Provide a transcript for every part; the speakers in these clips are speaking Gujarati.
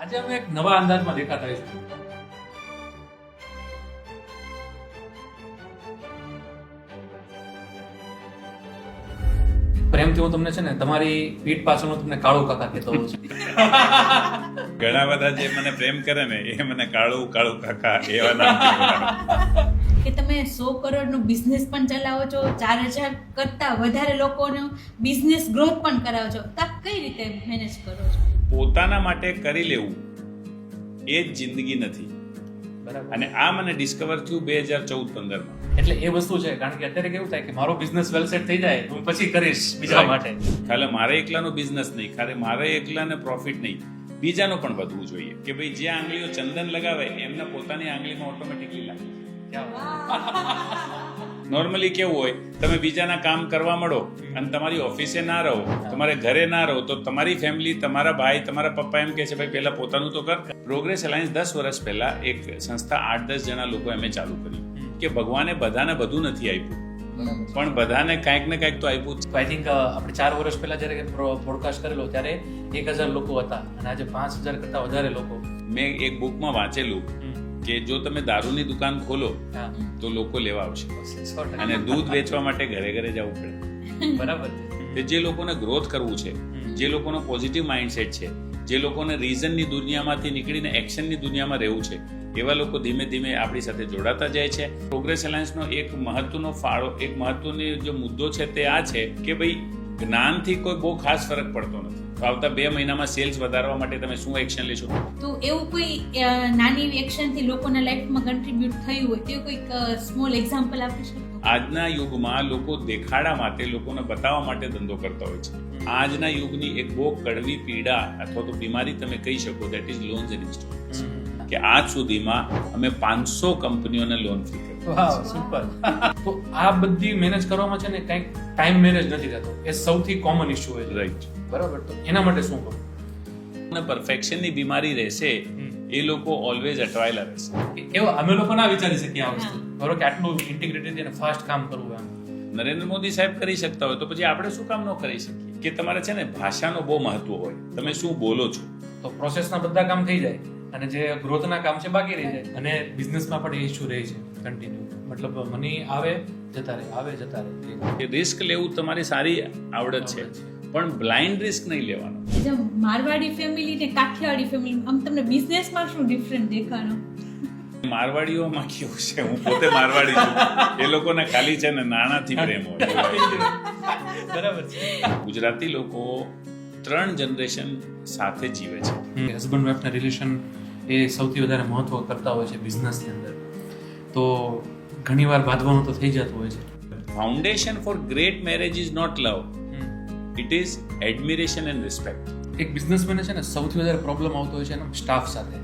આજે અમે એક નવા અંદાજમાં દેખાતા હોઈશું. પ્રેમથી હું તમને છે ને તમારી પીઠ પાછળનું તમને કાળુ કાકા કહેતો હોઉં છું. ઘણા બધા જે મને પ્રેમ કરે ને એ મને કાળુ કાળુ કાકા એવા નામથી બોલાવે. કે તમે 100 કરોડનો બિઝનેસ પણ ચલાવો છો, 4000 કરતા વધારે લોકોનો બિઝનેસ ગ્રોથ પણ કરાવો છો, તો આપ કઈ રીતે મેનેજ કરો છો? પોતાના માટે કરી લેવું એ જ જિંદગી નથી. બરાબર. અને આ મને ડિસ્કવર થયું 2014-15 એટલે એ વસ્તુ છે, કારણ કે અત્યારે કેવું થાય કે મારો બિઝનેસ વેલ સેટ થઈ જાય હું પછી કરીશ બીજા માટે. ખાલી મારે એકલાનો બિઝનેસ નહીં, ખાલી મારે એકલાને પ્રોફિટ નહીં, બીજાનો પણ વધવું જોઈએ કે ભાઈ જે આંગળીઓ ચંદન લગાવે એમને પોતાની આંગળીમાં ઓટોમેટિકલી લાગે. નોર્મલી કેવું હોય, તમે બીજાના કામ કરવા મળો અને તમારી ઓફિસે ના રહો, તમારે ઘરે ના રહો, તો તમારી ફેમિલી, તમારા ભાઈ, તમારા પપ્પા એમ કહે છે ભાઈ પહેલા પોતાનું તો કર. પ્રોગ્રેસ અલાયન્સ 10 વર્ષ પહેલા એક સંસ્થા 8-10 જણા લોકો એમ ચાલુ કરી કે ભગવાને બધાને બધું નથી આપ્યું, પણ બધાને કાંઈક ને કાંઈક તો આપ્યું. આઈ થિંક આપણે 4 વર્ષ પહેલા જ્યારે પોડકાસ્ટ કરેલો ત્યારે 1000 લોકો હતા અને આજે 5000 કરતા વધારે લોકો. મેં એક બુકમાં વાંચેલું કે જો તમે દારૂની દુકાન ખોલો હા, તો લોકો લેવા આવશે 100%. અને દૂધ વેચવા માટે ઘરે ઘરે જવું પડે. બરાબર. તો જે લોકોને ગ્રોથ કરવું છે, જે લોકોનો પોઝિટિવ માઇન્ડસેટ છે, જે લોકોને રીઝનની દુનિયામાંથી નીકળીને એક્શનની દુનિયામાં રહેવું છે, એવા લોકો ધીમે ધીમે આપણી સાથે જોડાતા જાય છે. પ્રોગ્રેસ અલાયન્સનો એક મહત્વનો ફાળો, એક મહત્વનો જે મુદ્દો છે તે આ છે કે ભાઈ જ્ઞાનથી કોઈ બહુ ખાસ ફરક પડતો નથી. તો આવતા 2 મહિનામાં સેલ્સ વધારવા માટે તમે શું એક્શન લેશો? તો એવું કોઈ નાની એવી એક્શનથી લોકોના લાઈફમાં કન્ટ્રીબ્યુટ થયું હોય તેવું કોઈક સ્મોલ એક્ઝામ્પલ આપી શકો? આજના યુગમાં લોકો દેખાડા માટે, લોકોને બતાવવા માટે ધંધો કરતા હોય છે. આજના યુગની એક બહુ કડવી પીડા અથવા તો બીમારી તમે કહી શકો, દેટ ઇઝ લોન્સ એન્ડ ઇન્સ્ટોલમેન્ટ્સ. કે આજ સુધીમાં અમે 500 કંપનીઓને લોન ફ્રી કરી. વાવ, સુપર. તો આ બધી મેનેજ કરવામાં છે ને કંઈક ટાઈમ મેનેજ નથી થતો, એ સૌથી કોમન ઇશ્યુ હોય છે. રાઈટ. બરાબર. તો એના માટે શું કરું? અને પરફેક્શનની બીમારી રહેશે એ લોકો ઓલવેઝ અટવાયેલા રહેશે. એવો અમે લોકો ના વિચારી શકીએ આ વસ્તુ, બરોબર, કે આટલું ઇન્ટિગ્રેટેડ અને ફાસ્ટ કામ કરવું એમ. નરેન્દ્ર મોદી સાહેબ કરી શકતા હોય તો પછી આપણે શું કામ ન કરી શકીએ? કે તમારે છે ને ભાષાનો બહુ મહત્વ હોય, તમે શું બોલો છો. તો પ્રોસેસના બધા કામ થઈ જાય અને જે ગ્રોથના કામ છે બાકી રહી જાય. અને બિઝનેસમાં પણ એ ઇશ્યુ રહે છે કન્ટિન્યુ, મતલબ મની આવે જતા રહે, આવે જતા રહે. એ રિસ્ક લેવું તમારી સારી આવડત છે, પણ બ્લાઇન્ડ રિસ્ક નહીં લેવાનો. જેમ મારવાડી ફેમિલી ને કાઠિયાવાડી ફેમિલી, આમ તમને બિઝનેસમાં શું ડિફરન્ટ દેખાનો? મારવાડીઓમાં કેવું છે, હું પોતે મારવાડી છું, એ લોકોને ખાલી છે ને નાણાંથી પ્રેમ હોય. બરાબર છે. ગુજરાતી લોકો 3 જનરેશન સાથે જીવે છે. હસબન્ડ વાઈફના રિલેશન એ સૌથી વધારે મહત્વ કરતા હોય છે બિઝનેસની અંદર. તો ઘણીવાર બાંધવાનું તો થઈ જતું હોય છે. Foundation for great marriage is not love, it is admiration and respect. એક બિઝનેસમેન છે ને સૌથી વધારે પ્રોબ્લેમ આવતો હોય છે એનો સ્ટાફ સાથે.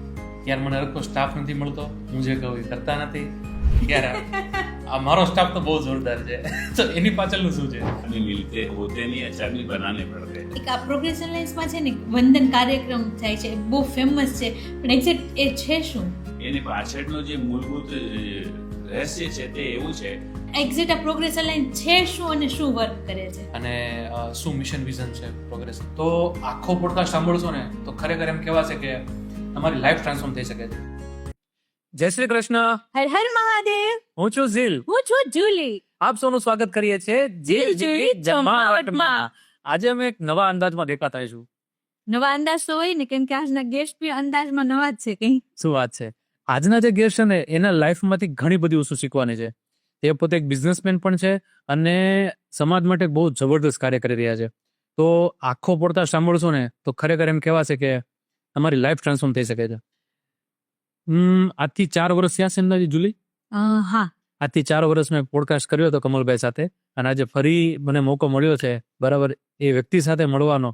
યાર મને હરખો સ્ટાફ નથી મળતો, હું જે કહું એ કરતા નથી. યાર આ મારો સ્ટાફ તો બહુ જોરદાર છે. તો એની પાછળનું શું છે? આદમી મિલતે હોતે નહીં, અચાનક બનાને પડતે. એક આ પ્રોગ્રેસ અલાયન્સમાં છે ને વંદન કાર્યક્રમ થાય છે, બહુ ફેમસ છે, પણ એક્ઝેક્ટ એ છે શું? એની પાછળનો જે મૂળભૂત રહસ્ય છે તે એવું છે. એક્ઝેક્ટ આ પ્રોગ્રેસ અલાયન્સ છે શું અને શું વર્ક કરે છે? અને શું મિશન વિઝન છે પ્રોગ્રેસ? તો આખો પોડકાસ્ટ સાંભળશો ને તો ખરેખર એમ કહેવાશે કે તમારી લાઈફ ટ્રાન્સફોર્મ થઈ શકે છે. જય શ્રી કૃષ્ણ. હર હર મહાદેવ. હું છું ઝીલ. હું છું જુલી. આપ સૌનું સ્વાગત કરીએ છીએ જીલ જીલી જમાવટમાં. આજે અમે એક નવા અંદાજમાં દેખાતા છું. નવા અંદાજ તો હોય ને, કેમ કે આજના ગેસ્ટ બી અંદાજમાં નવા જ છે કઈ. શું વાત છે? આજના જે ગેસ્ટ છે ને એના લાઈફમાંથી ઘણી બધી વસ્તુ શીખવાની છે. તે પોતે એક બિઝનેસમેન પણ છે અને સમાજ માટે બહુ જબરદસ્ત કાર્ય કરી રહ્યા છે. તો આખો પોડકાસ્ટ સાંભળશો ને તો ખરેખર એમ કહેવાશે કે તમારી લાઈફ ટ્રાન્સફોર્મ થઈ શકે છે. આજથી 4 વર્ષ થયા છે અંદાજે જુલી. હા, આજથી 4 વર્ષ મેં પોડકાસ્ટ કર્યો હતો કમલભાઈ સાથે, અને આજે ફરી મને મોકો મળ્યો છે બરાબર એ વ્યક્તિ સાથે મળવાનો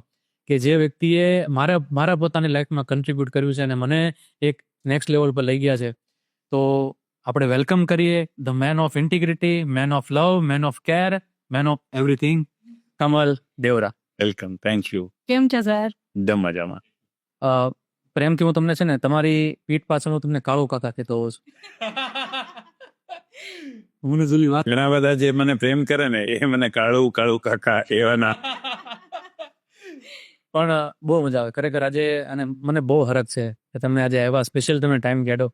કે જે વ્યક્તિએ મારા પોતાની લાઈફમાં કન્ટ્રીબ્યુટ કર્યું છે અને મને એક નેક્સ્ટ લેવલ પર લઈ ગયા છે. તો આપણે વેલકમ કરીએ the man of integrity, man of love, man of care, man of everything, Kamal Devara. Welcome, thank you. કેમ છે સર? એકદમ મજામાં. પ્રેમથી હું તમને છે ને તમારી પીઠ પાછળ હું તમને કાળુ કાકા કહેતો હોઉં છું. હું જુલી વાત. ઘણા બધા જે મને પ્રેમ કરે ને એ મને કાળુ કાળુ કાકા એવા ના. પણ બહુ મજા આવે ખરેખર આજે, અને મને બહુ હરખ છે કે તમે આજે આવ્યા, સ્પેશિયલ તમે ટાઈમ કાઢો,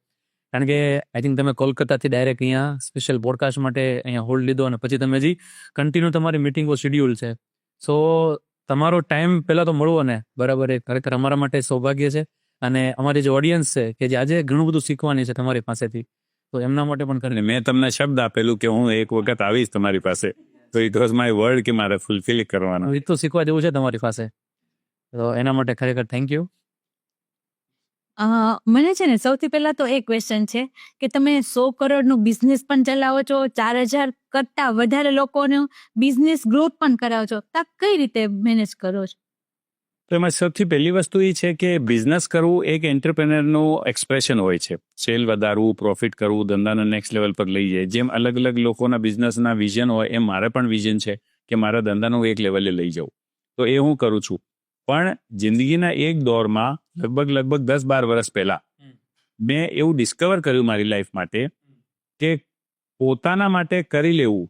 કારણ કે આઈ થિંક તમે કોલકાતાથી ડાયરેક્ટ અહીંયા સ્પેશિયલ પોડકાસ્ટ માટે અહીંયા હોલ્ડ લીધો, અને પછી તમે હજી કન્ટિન્યુ તમારી મિટિંગો શેડ્યુલ છે. સો તમારો ટાઈમ પહેલા તો મળવો ને, બરાબર, એ ખરેખર અમારા માટે સૌભાગ્ય છે, અને અમારી જે ઓડિયન્સ છે કે જે આજે ઘણું બધું શીખવાની છે તમારી પાસેથી, તો એમના માટે પણ અને મેં તમને શબ્દ આપેલું કે હું એક વખત આવીશ તમારી પાસે, તો ઇટ વોઝ માય વર્ડ કે મારે ફૂલફિલ કરવાનો. એ તો શીખવા જેવું છે તમારી પાસે, તો એના માટે ખરેખર થેન્ક યુ. મને છે ને સૌથી પહેલા તો એ ક્વેશ્ચન છે કે તમે 100 કરોડનું બિઝનેસ પણ ચલાવો છો, 4000 કરતા વધારે લોકોનું બિઝનેસ ગ્રોથ પણ કરાવો છો, તો આ કઈ રીતે મેનેજ કરો છો? તો એમાં સૌથી પહેલી વસ્તુ એ છે કે બિઝનેસ કરવું એક એન્ટરપ્રેનરનું એક્સપ્રેશન હોય છે. સેલ વધારવું, પ્રોફિટ કરવું, ધંધાને નેક્સ્ટ લેવલ પર લઈ જાય. જેમ અલગ અલગ લોકોના બિઝનેસના વિઝન હોય, એમ મારે પણ વિઝન છે કે મારા ધંધાનું એક લેવલે લઈ જાઉં. તો એ હું કરું છું. પણ જિંદગીના એક દોરમાં લગભગ 10-12 વર્ષ પહેલા મેં એવું ડિસ્કવર કર્યું મારી લાઈફ માટે કે પોતાના માટે કરી લેવું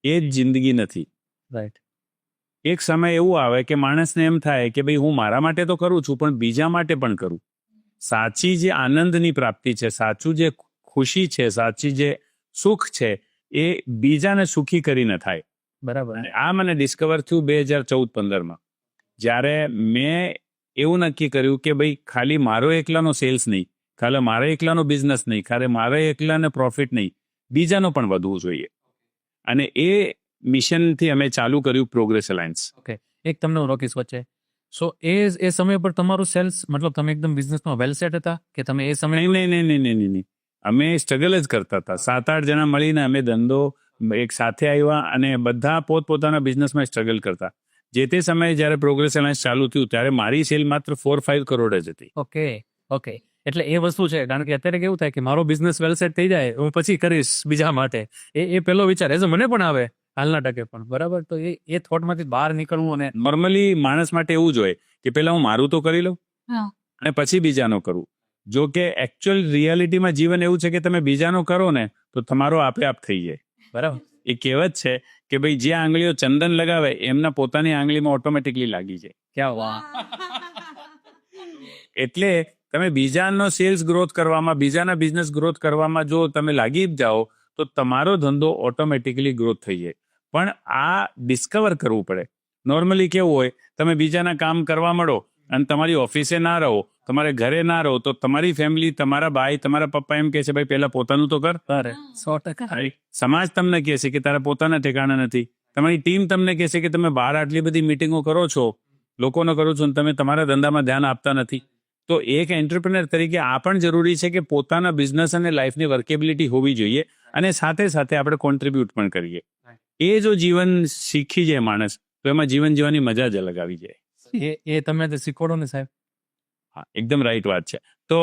એ જ જિંદગી નથી. રાઈટ. એક સમય એવું આવે કે માણસને એમ થાય કે ભાઈ હું મારા માટે તો કરું છું, પણ બીજા માટે પણ કરું. સાચી જે આનંદની પ્રાપ્તિ છે, સાચું જે ખુશી છે, સાચી જે સુખ છે, એ બીજાને સુખી કરીને થાય. બરાબર. અને આ મને ડિસ્કવર થયું 2014-15માં, જ્યારે મેં એવું નક્કી કર્યું કે ભાઈ ખાલી મારો એકલાનો સેલ્સ નહીં, ખાલી મારો એકલાનો બિઝનેસ નહીં, ખાલી મારો એકલાને પ્રોફિટ નહીં, બીજાનો પણ વધવું જોઈએ. અને એ મિશનથી અમે ચાલુ કર્યું પ્રોગ્રેસ અલાયન્સ. ઓકે, એક તમને હું રોકીશ વચ્ચે. સો એ સમય પર તમારું સેલ્સ, મતલબ તમે એકદમ બિઝનેસમાં વેલ સેટ હતા કે તમે એ સમય? નહીં. અમે સ્ટ્રગલ જ કરતા હતા. 7-8 જણા મળીને અમે ધંધો એક સાથે આવ્યા અને બધા પોતપોતાના બિઝનેસમાં સ્ટ્રગલ કરતા. જે તે સમયે જ્યારે પ્રોગ્રેસ અલાયન્સ ચાલુ થયું ત્યારે મારી સેલ માત્ર 4-5 કરોડ જ હતી. ઓકે. એટલે એ વસ્તુ છે, કારણ કે અત્યારે કેવું થાય કે મારો બિઝનેસ વેલ સેટ થઈ જાય, હું પછી કરીશ બીજા માટે, એ પહેલો વિચાર એઝ મને પણ આવે હાલના ટકે પણ, બરાબર. તો એ થોટમાંથી બહાર નીકળવું, અને નોર્મલી માણસ માટે એવું જ હોય કે પહેલા હું મારું તો કરી લઉં હા. અને પછી બીજાનો કરું. જો કે એકચ્યુઅલ રિયાલિટીમાં જીવન એવું છે કે તમે બીજાનો કરો ને તો તમારો આપે આપ થઈ જાય. બરાબર. એ કહેવત છે કે ભાઈ જે આંગળીઓ ચંદન લગાવે એમના પોતાની આંગળીમાં ઓટોમેટિકલી લાગી જાય. ક્યાં વાહ. એટલે તમે બીજાનો સેલ્સ ગ્રોથ કરવામાં, બીજાના બિઝનેસ ગ્રોથ કરવામાં જો તમે લાગી જાઓ તો તમારો ધંધો ઓટોમેટિકલી ગ્રોથ થઈ જાય. પણ આ ડિસ્કવર કરવું પડે. નોર્મલી કેવું હોય, તમે બીજાના કામ કરવા મળો અને તમારી ઓફિસે ના રહો, તમારે ઘરે ના રહો, તો તમારી ફેમિલી, તમારા ભાઈ, તમારા પપ્પા એમ કહે છે ભાઈ પહેલા પોતાનું તો કર. 100%. સમાજ તમને કહે છે કે તારા પોતાના ઠેકાણા નથી. તમારી ટીમ તમને કહે છે કે તમે બહાર આટલી બધી મિટિંગો કરો છો, લોકોનો કરો છો, અને તમે તમારા ધંધામાં ધ્યાન આપતા નથી. તો એક એન્ટરપ્રેનર તરીકે આ પણ જરૂરી છે કે પોતાના બિઝનેસ અને લાઈફની વર્કેબિલિટી હોવી જોઈએ, અને સાથે સાથે આપણે કોન્ટ્રીબ્યુટ પણ કરીએ. એ જો જીવન શીખી જાય માણસ, તો એમાં જીવન જીવવાની મજા જ અલગ આવી જાય. એ તમે શીખવાડો ને સાહેબ. હા, એકદમ રાઈટ વાત છે. તો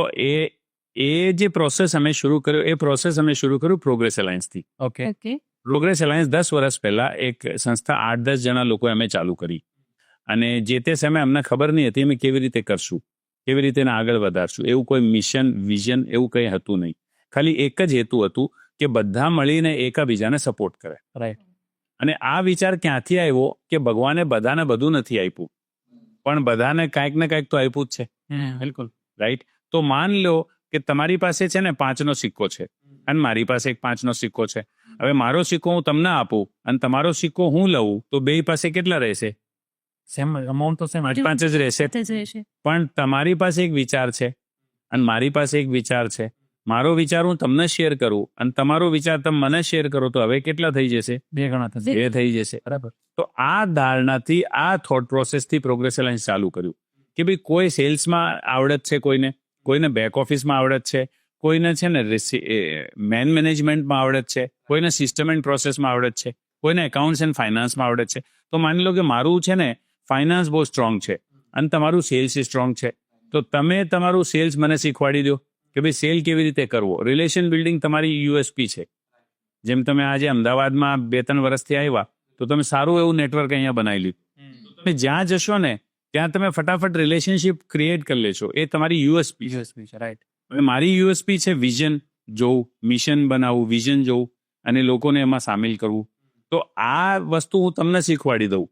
એ જે પ્રોસેસ અમે શરૂ કર્યો, એ પ્રોસેસ અમે શરૂ કર્યું પ્રોગ્રેસ અલાયન્સથી. ઓકે. પ્રોગ્રેસ અલાયન્સ 10 વર્ષ પહેલા એક સંસ્થા 8-10 જણા લોકો અમે ચાલુ કરી, અને જે તે સમયે અમને ખબર નહીં હતી અમે કેવી રીતે કરશું, કેવી રીતે એને આગળ વધારશું. એવું કોઈ મિશન, વિઝન એવું કંઈ હતું નહીં. ખાલી એક જ હેતુ હતું કે બધા મળીને એકબીજાને સપોર્ટ કરે. રાઈટ. અને આ વિચાર ક્યાંથી આવ્યો કે ભગવાને બધાને બધું નથી આપ્યું, પણ બધાને કાંઈક ને કાંઈક તો આપ્યું જ છે. બિલકુલ. રાઈટ. તો માન લો કે તમારી પાસે છે ને 5નો સિક્કો છે, અને મારી પાસે એક 5નો સિક્કો છે. હવે મારો સિક્કો હું તમને આપું અને તમારો સિક્કો હું લઉં, તો બે પાસે કેટલા રહેશે? સેમ અમાઉન્ટ તો સેમ 5 જ રહેશે. પણ તમારી પાસે એક વિચાર છે અને મારી પાસે એક વિચાર છે. મારો વિચાર હું તમને શેર કરું અને તમારો વિચાર તમે મને શેર કરો, તો હવે કેટલા થઈ જશે? 2 ગણા થશે. 2 થઈ જશે. બરાબર. તો આ ધારણાથી, આ થોટ પ્રોસેસથી પ્રોગ્રેસ અલાયન્સ ચાલુ કર્યું કે ભાઈ કોઈ સેલ્સમાં આવડત છે, કોઈને બેક ઓફિસમાં આવડત છે, કોઈને છે ને મેન મેનેજમેન્ટમાં આવડત છે, કોઈને સિસ્ટમ એન્ડ પ્રોસેસમાં આવડત છે, કોઈને એકાઉન્ટ્સ એન્ડ ફાઇનાન્સમાં આવડત છે. તો માની લો કે મારું છે ને ફાઇનાન્સ બહુ સ્ટ્રોંગ છે અને તમારું સેલ્સ સ્ટ્રોંગ છે, તો તમે તમારું સેલ્સ મને શીખવાડી દો કે ભાઈ સેલ કેવી રીતે કરવો. રિલેશન બિલ્ડિંગ તમારી યુએસપી છે. જેમ તમે આજે અમદાવાદમાં 2-3 વર્ષથી આવ્યા, તો તમે સારું એવું નેટવર્ક અહીંયા બનાવી લીધું. તમે જ્યાં જશો ને ત્યાં તમે ફટાફટ રિલેશનશિપ ક્રિએટ કરી લેશો. એ તમારી યુએસપી છે. રાઈટ. હવે મારી યુએસપી છે વિઝન જોવું, મિશન બનાવવું, વિઝન જોવું અને લોકોને એમાં સામેલ કરવું. તો આ વસ્તુ હું તમને શીખવાડી દઉં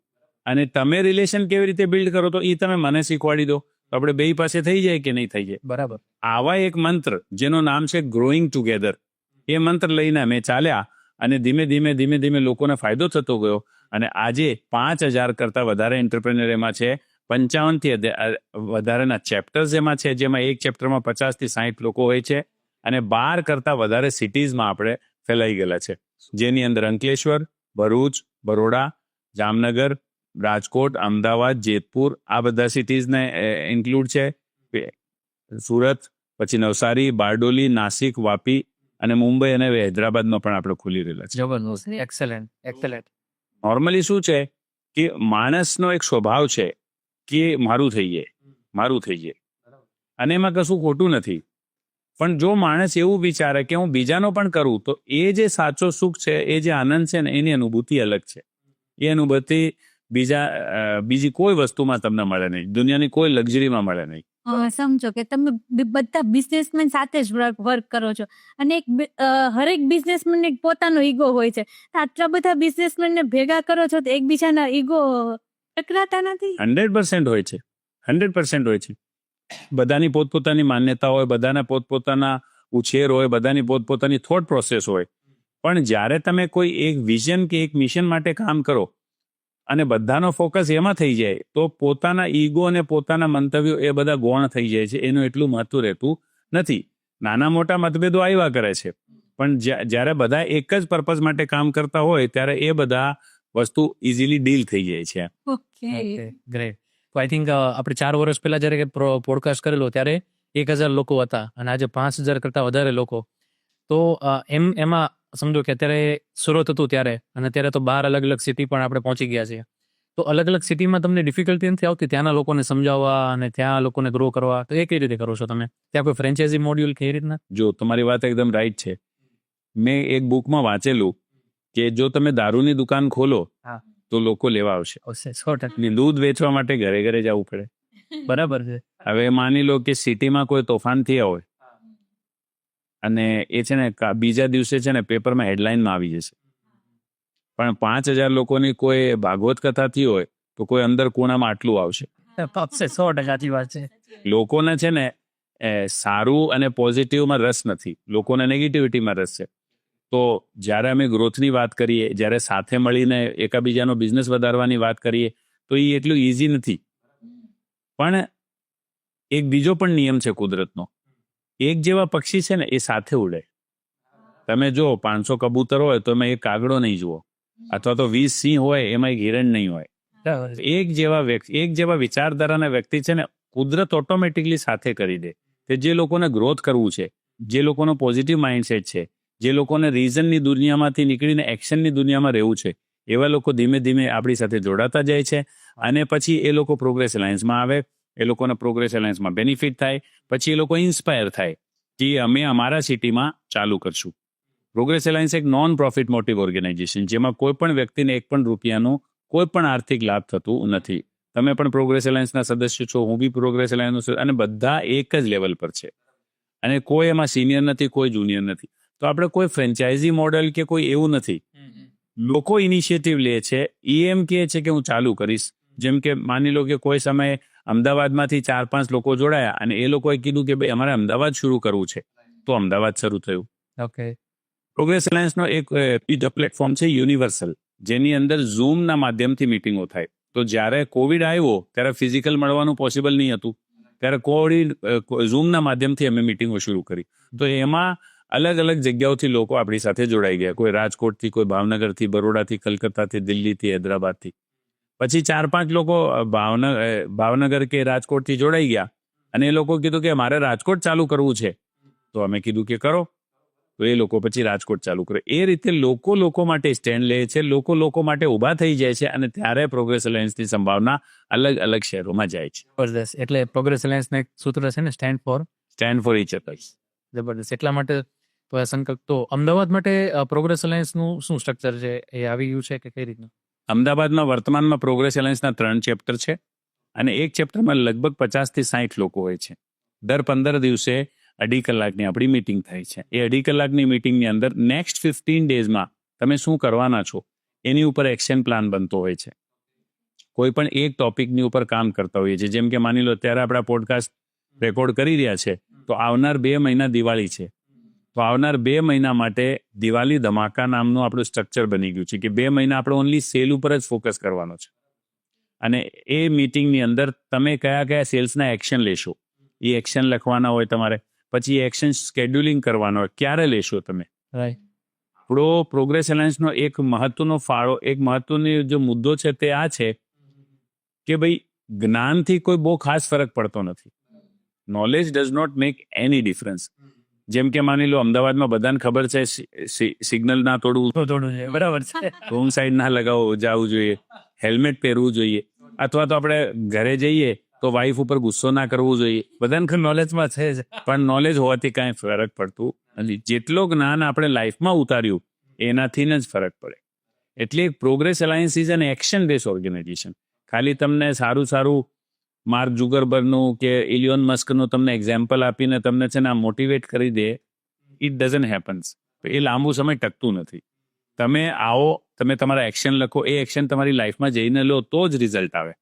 અને તમે રિલેશન કેવી રીતે બિલ્ડ કરો તો એ તમે મને શીખવાડી દો, તો આપણે બે પાસે થઈ જાય કે નહીં થઈ જાય. બરાબર. આવા એક મંત્ર જેનું નામ છે ગ્રોઈંગ ટુગેધર, એ મંત્ર લઈને અમે ચાલ્યા અને ધીમે ધીમે લોકોને ફાયદો થતો ગયો. અને આજે 5,000 કરતા વધારે એન્ટરપ્રેન્યોર એમાં છે, 55 થી વધારેના ચેપ્ટર્સ એમાં છે, જેમાં એક ચેપ્ટરમાં 50 થી 60 લોકો હોય છે, અને 12 કરતા વધારે સિટીઝમાં આપણે ફેલાઈ ગયેલા છે, જેની અંદર અંકલેશ્વર, ભરૂચ, બરોડા, જામનગર, રાજકોટ, અમદાવાદ, જેતપુર, આ બધા સિટીઝને ઇન્ક્લુડ છે. સુરત, પછી નવસારી, બારડોલી, નાસિક, વાપી અને મુંબઈ અને હૈદરાબાદમાં પણ આપણે ખુલી રહેલા છે. જબરદસ્ત. એક્સેલન્ટ. નોર્મલી શું છે કે માણસનો એક સ્વભાવ છે કે મારું થઈ જાય અને એમાં કશું ખોટું નથી, પણ જો માણસ એવું વિચારે કે હું બીજાનો પણ કરું તો એ જે સાચો સુખ છે, એ જે આનંદ છે ને, એની અનુભૂતિ અલગ છે. એ અનુભૂતિ બીજી કોઈ વસ્તુમાં તમને મળે નહીં, દુનિયાની કોઈ લક્ઝરીમાં મળે નહીં. સમજો કે તમે બધા બિઝનેસમેન સાથે જ વર્ક કરો છો અને હરેક બિઝનેસમેન એક પોતાનો ઈગો હોય છે. આટલા બધા બિઝનેસમેન ને ભેગા કરો છો તો એકબીજાના ઈગો ટકરાતા નથી? 100% હોય છે. બધાની પોતપોતાની માન્યતા હોય, બધાના પોતપોતાના ઉછેર હોય, બધાની પોતપોતાની થોટ પ્રોસેસ હોય, પણ જ્યારે તમે કોઈ એક વિઝન કે એક મિશન માટે કામ કરો અને બધાનો ફોકસ એમાં થઈ જાય તો પોતાના ઈગો અને પોતાના મંતવ્યો એ બધા ગૌણ થઈ જાય છે, એનું એટલું મહત્વ રહેતું નથી. નાના મોટા મતભેદો આવ્યા કરે છે, પણ જ્યારે બધા એક જ પર્પઝ માટે કામ કરતા હોય ત્યારે એ બધા વસ્તુ ઇઝીલી ડીલ થઈ જાય છે. Okay, great. તો આઈ થિંક આપણે 4 વર્ષ પહેલા જ્યારે પોડકાસ્ટ કરેલો ત્યારે 1,000 લોકો હતા અને આજે 5,000 કરતા વધારે લોકો. તો એમાં સમજો કે અત્યારે સુરત હતું ત્યારે, અને અત્યારે તો 12 અલગ અલગ સિટી પણ આપણે પહોંચી ગયા છીએ. તો અલગ અલગ સિટીમાં તમને ડિફિકલ્ટી નથી આવતી ત્યાંના લોકોને સમજાવવા અને ત્યાં લોકોને ગ્રો કરવા? તો એ કઈ રીતે કરો છો તમે? ત્યાં કોઈ ફ્રેન્ચાઇઝી મોડ્યુલ કે એ રીતના? જો તમારી વાત એકદમ રાઈટ છે. મેં એક બુકમાં વાંચેલું કે જો તમે દારૂની દુકાન ખોલો તો લોકો લેવા આવશે. 100%. દૂધ વેચવા માટે ઘરે ઘરે જવું પડે. બરાબર છે. હવે માની લો કે સિટીમાં કોઈ તોફાન થયા હોય અને એ છે ને બીજા દિવસે છે ને પેપરમાં હેડલાઇનમાં આવી જશે, પણ 5,000 લોકોની કોઈ ભાગવત કથા થઈ હોય તો કોઈ અંદર કોણામાં આટલું આવશે. 100% સાચી વાત છે. લોકોને છે ને સારું અને પોઝિટિવમાં રસ નથી, લોકોને નેગેટિવિટીમાં રસ છે. તો જ્યારે અમે ગ્રોથની વાત કરીએ, જ્યારે સાથે મળીને એકાબીજાનો બિઝનેસ વધારવાની વાત કરીએ તો એ એટલું ઇઝી નથી. પણ એક બીજો પણ નિયમ છે કુદરતનો, એક જેવા પક્ષી છે ને એ સાથે ઉડે. તમે જો 500 કબૂતર હોય તો એમાં એક કાગડો નહીં જુઓ, અથવા તો 20 સિંહ હોય એમાં એક હિરણ નહીં હોય. એક જેવા વિચારધારાના વ્યક્તિ છે ને કુદરત ઓટોમેટિકલી સાથે કરી દે. કે જે લોકોને ગ્રોથ કરવું છે, જે લોકોનો પોઝિટિવ માઇન્ડસેટ છે, જે લોકોને રીઝનની દુનિયામાંથી નીકળીને એક્શનની દુનિયામાં રહેવું છે, એવા લોકો ધીમે ધીમે આપણી સાથે જોડાતા જાય છે. અને પછી એ લોકો પ્રોગ્રેસ એલાયન્સમાં આવે, એ લોકોને પ્રોગ્રેસ એલાયન્સમાં બેનિફિટ થાય, પછી એ લોકો ઇન્સ્પાયર થાય કે અમે અમારા સિટીમાં ચાલુ કરશું. પ્રોગ્રેસ એલાયન્સ એક નોન પ્રોફિટ મોટિવ ઓર્ગેનાઇઝેશન, જેમાં કોઈ પણ વ્યક્તિને 1 પણ રૂપિયાનો કોઈ પણ આર્થિક લાભ થતું નથી. તમે પણ પ્રોગ્રેસ એલાયન્સના સદસ્ય છો, હું બી પ્રોગ્રેસ એલાયન્સનો છું, અને બધા એક જ લેવલ પર છે અને કોઈ એમાં સિનિયર નથી, કોઈ જુનિયર નથી. તો આપણે કોઈ ફ્રેન્ચાઇઝી મોડેલ કે કોઈ એવું નથી. લોકો ઇનિશિયેટિવ લે છે, એમ કહે છે કે હું ચાલુ કરીશ. જેમ કે માની લો કે કોઈ સમયે અમદાવાદમાંથી 4-5 લોકો જોડાયા અને એ લોકોએ કીધું કે ભાઈ અમારે અમદાવાદ શરૂ કરવું છે, તો અમદાવાદ શરૂ થયું. ઓકે. પ્રોગ્રેસ એલાયન્સનો એક બીજો પ્લેટફોર્મ છે યુનિવર્સલ, જેની અંદર ઝૂમના માધ્યમથી મિટિંગો થાય. તો જ્યારે કોવિડ આવ્યો ત્યારે ફિઝિકલ મળવાનું પોસિબલ નહીં હતું, ત્યારે ઝૂમના માધ્યમથી અમે મિટિંગો શરૂ કરી. તો એમાં અલગ અલગ જગ્યાઓથી લોકો આપણી સાથે જોડાઈ ગયા, કોઈ રાજકોટથી, કોઈ ભાવનગરથી, બરોડાથી, કલકત્તાથી, દિલ્હીથી, હૈદરાબાદથી. પછી 4-5 લોકો ભાવનગર કે રાજકોટથી જોડાઈ ગયા અને એ લોકો કીધું કે મારે રાજકોટ ચાલુ કરવું છે. તો અમે કીધું કે કરો. તો એ લોકો પછી રાજકોટ ચાલુ કરે. એ રીતે લોકો માટે સ્ટેન્ડ લે છે, લોકો માટે ઊભા થઈ જાય છે, અને ત્યારે પ્રોગ્રેસ એલાયન્સની સંભાવના અલગ અલગ શહેરોમાં જાય છે. જબરદસ્ત. એટલે પ્રોગ્રેસ એલાયન્સના એક સૂત્ર છે ને, સ્ટેન્ડ ફોર ઇચ અધર્સ. જબરદસ્ત. એટલા માટે સંકલ્પ. તો અમદાવાદ માટે પ્રોગ્રેસ એલાયન્સનું શું સ્ટ્રક્ચર છે, એ આવી ગયું છે કે કઈ રીતનું? અમદાવાદમાં વર્તમાનમાં પ્રોગ્રેસ એલાયન્સના 3 ચેપ્ટર છે અને એક ચેપ્ટરમાં લગભગ 50 થી 60 લોકો હોય છે. દર 15 દિવસે 2.5 કલાકની આપણી મીટિંગ થાય છે. એ 2.5 કલાકની મીટિંગની અંદર નેક્સ્ટ 15 ડેઝમાં તમે શું કરવાના છો એની ઉપર એક્શન પ્લાન બનતો હોય છે. કોઈ પણ એક ટોપિકની ઉપર કામ કરતા હોઈએ છીએ. જેમ કે માની લો અત્યારે આપણા પોડકાસ્ટ રેકોર્ડ કરી રહ્યા છે, તો આવનાર 2 મહિના દિવાળી છે, તો આવનાર 2 મહિના માટે દિવાળી ધમાકા નામનું આપણું સ્ટ્રક્ચર બની ગયું છે કે 2 મહિના આપણે ઓનલી સેલ ઉપર જ ફોકસ કરવાનો છે. અને એ મીટિંગની અંદર તમે કયા કયા સેલ્સના એક્શન લેશો, એ એક્શન લખવાના હોય તમારે. પછી એક્શન સ્કેડ્યુલિંગ કરવાનો હોય, ક્યારે લેશો તમે. રાઈટ. આપણો પ્રોગ્રેસ એલાયન્સનો એક મહત્વનો ફાળો, એક મહત્વનો જે મુદ્દો છે તે આ છે કે ભાઈ જ્ઞાનથી કોઈ બહુ ખાસ ફરક પડતો નથી. Knowledge does not make any difference. જેમ કે માની લો અમદાવાદમાં બધાને ખબર છે સિગ્નલ ના તોડવું, થોડું છે, બરાબર છે. રોંગ સાઈડ ના જવું જોઈએ, હેલ્મેટ પહેરવું જોઈએ, અથવા તો આપણે ઘરે જઈએ તો વાઈફ ઉપર ગુસ્સો ના કરવું જોઈએ. બધાને નોલેજમાં છે જ. પણ નોલેજ હોવાથી કાંઈ ફરક પડતું નથી. જેટલો જ્ઞાન આપણે લાઈફમાં ઉતાર્યું એનાથી જ ફરક પડે. એટલે progress alliance is an action base organisation. ખાલી તમને સારું માર્ક જુગરબર્ગનું કે ઇલિયોન મસ્કનું તમને એક્ઝામ્પલ આપીને તમને છે ને મોટિવેટ કરી દે, ઇટ ડઝન્ટ હેપન્સ. એ લાંબુ સમય ટકતું નથી. તમે આવો, તમે તમારા એક્શન લખો, એ એક્શન તમારી લાઈફમાં જઈને લો તો જ રિઝલ્ટ આવે.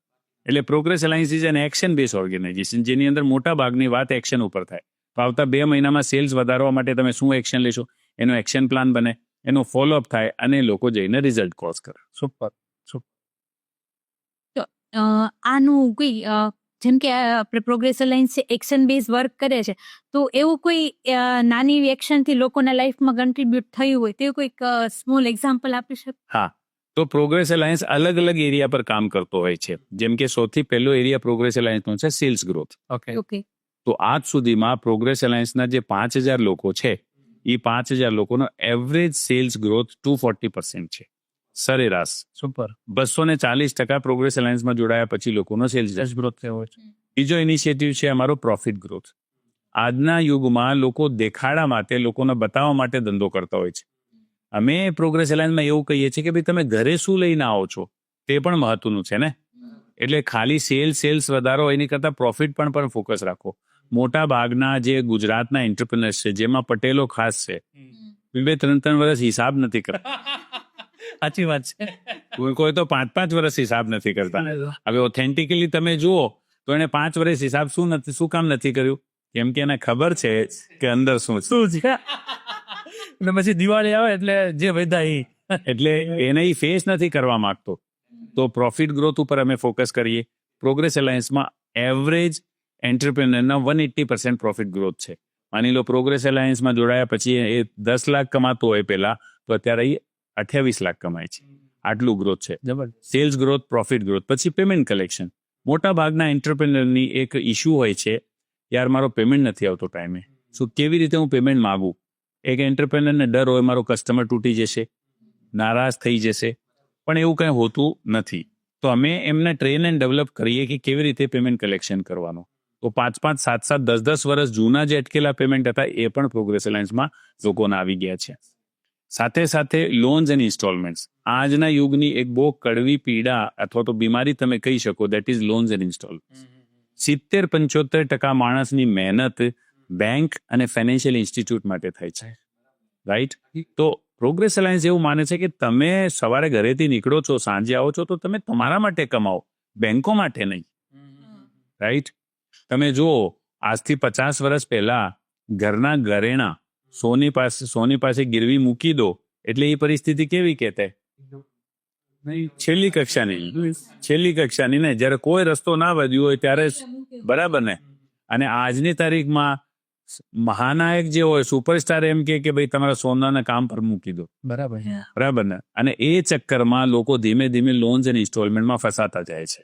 એટલે progress alliance is an action base organisation, જેની અંદર મોટા ભાગની વાત એક્શન ઉપર થાય. તો આવતા 2 મહિનામાં સેલ્સ વધારવા માટે તમે શું એક્શન લેશો, એનો એક્શન પ્લાન બને, એનો ફોલોઅપ થાય અને લોકો જઈને રિઝલ્ટ કોઝ કરે. સુપર. આનું કોઈ જેમ કે આપણે પ્રોગ્રેસ એલાયન્સ છે એક્શન બેઝ વર્ક કરે છે, તો એવું કોઈ નાની એક્શનથી લોકોના લાઈફમાં કન્ટ્રીબ્યુટ થયું હોય તેવું કોઈક સ્મોલ એક્ઝામ્પલ આપી શકો? હા, તો પ્રોગ્રેસ એલાયન્સ અલગ અલગ એરિયા પર કામ કરતો હોય છે. જેમ કે સૌથી પહેલો એરિયા પ્રોગ્રેસ એલાયન્સનો છે સેલ્સ ગ્રોથ. ઓકે. તો આજ સુધીમાં પ્રોગ્રેસ એલાયન્સના જે 5,000 લોકો છે, એ 5,000 લોકોનો એવરેજ સેલ્સ ગ્રોથ 240% છે સરેરાશ. સુપર. 240% પ્રોગ્રેસ એલાયન્સમાં જોડાયા પછી લોકોનો સેલ્સ ગ્રોથ થયો છે. બીજો ઇનિશિયેટિવ છે અમારો પ્રોફિટ ગ્રોથ. આજના યુગમાં લોકો દેખાડા માટે, લોકોને બતાવવા માટે ધંધો કરતા હોય છે. અમે પ્રોગ્રેસ એલાયન્સમાં એવું કહીએ છીએ કે ભાઈ તમે ઘરે શું લઈને આવો છો તે પણ મહત્વનું છે ને. એટલે ખાલી સેલ્સ વધારો એની કરતાં પ્રોફિટ પણ ફોકસ રાખો. મોટા ભાગના જે ગુજરાતના એન્ટરપ્રિનર્સ છે, જેમાં પટેલો ખાસ છે, 2-3 વર્ષ હિસાબ નથી કરતા. સાચી વાત છે. કોઈ તો 5-5 વર્ષ હિસાબ નથી કરતા. હવે ઓથેન્ટિકલી તમે જુઓ તો એને 5 વર્ષ હિસાબ શું કામ નથી કર્યું? કેમ કે એને ખબર છે કે અંદર શું છે. અને પછી દિવાળી આવે એટલે જે વધ્યા એટલે એને ફેસ નથી કરવા માંગતો. તો પ્રોફિટ ગ્રોથ ઉપર અમે ફોકસ કરીએ. પ્રોગ્રેસ એલાયન્સમાં એવરેજ એન્ટરપ્રેન્યોરના 180% પ્રોફિટ ગ્રોથ છે. માની લો પ્રોગ્રેસ એલાયન્સમાં જોડાયા પછી એ 10 લાખ કમાતો હોય પહેલા, તો અત્યારે એ 28 લાખ કમાય છે. આટલું ગ્રોથ છે. Cells growth, profit growth. પછી પેમેન્ટ કલેક્શન. મોટા ભાગના એન્ટરપ્રેન્યોરની એક ઇશ્યુ હોય છે, યાર મારો પેમેન્ટ નથી આવતો ટાઈમે, શું કેવી રીતે હું પેમેન્ટ માગું? એક એન્ટરપ્રેન્યોરને ડર હોય મારો કસ્ટમર તૂટી જશે, નારાજ થઈ જશે, પણ એવું કંઈ હોતું નથી. તો અમે એમને ટ્રેન એન્ડ ડેવલપ કરીએ કે કેવી રીતે પેમેન્ટ કલેક્શન કરવાનો. તો 5-5, 7-7, 10-10 વર્ષ જૂના જે અટકેલા પેમેન્ટ હતા એ પણ પ્રોગ્રેસ એલાયન્સમાં લોકોને આવી ગયા છે. સાથે સાથે લોન્સ એન્ડ ઇન્સ્ટોલમેન્ટ્સ. આજના યુગની એક બહુ કડવી પીડા અથવા તો બીમારી તમે કહી શકો, દેટ ઇઝ લોન્સ એન્ડ ઇન્સ્ટોલમેન્ટ્સ. 70-75% માણસની મહેનત બેંક અને ફાઇનાન્શિયલ ઇન્સ્ટિટ્યૂટ માટે થાય છે. રાઈટ? તો પ્રોગ્રેસ એલાયન્સ એવું માને છે કે તમે સવારે ઘરેથી નીકળો છો, સાંજે આવો છો, તો તમે તમારા માટે કમાઓ, બેંકો માટે નહીં. રાઈટ? તમે જુઓ, આજથી 50 વર્ષ પહેલા ઘરના ઘરેણા સોની પાસે ગીરવી મૂકી દો એટલે એ પરિસ્થિતિ કેવી કહેતે? છેલ્લી કક્ષાની ને, જ્યારે કોઈ રસ્તો ના વધ્યો હોય ત્યારે, બરાબર ને? અને આજની તારીખમાં મહાનાયક જે હોય, સુપરસ્ટાર એમ કે ભાઈ તમારા સોનાના કામ પર મૂકી દો. બરાબર ને? અને એ ચક્કરમાં લોકો ધીમે ધીમે લોન્સ અને ઇન્સ્ટોલમેન્ટમાં ફસાતા જાય છે.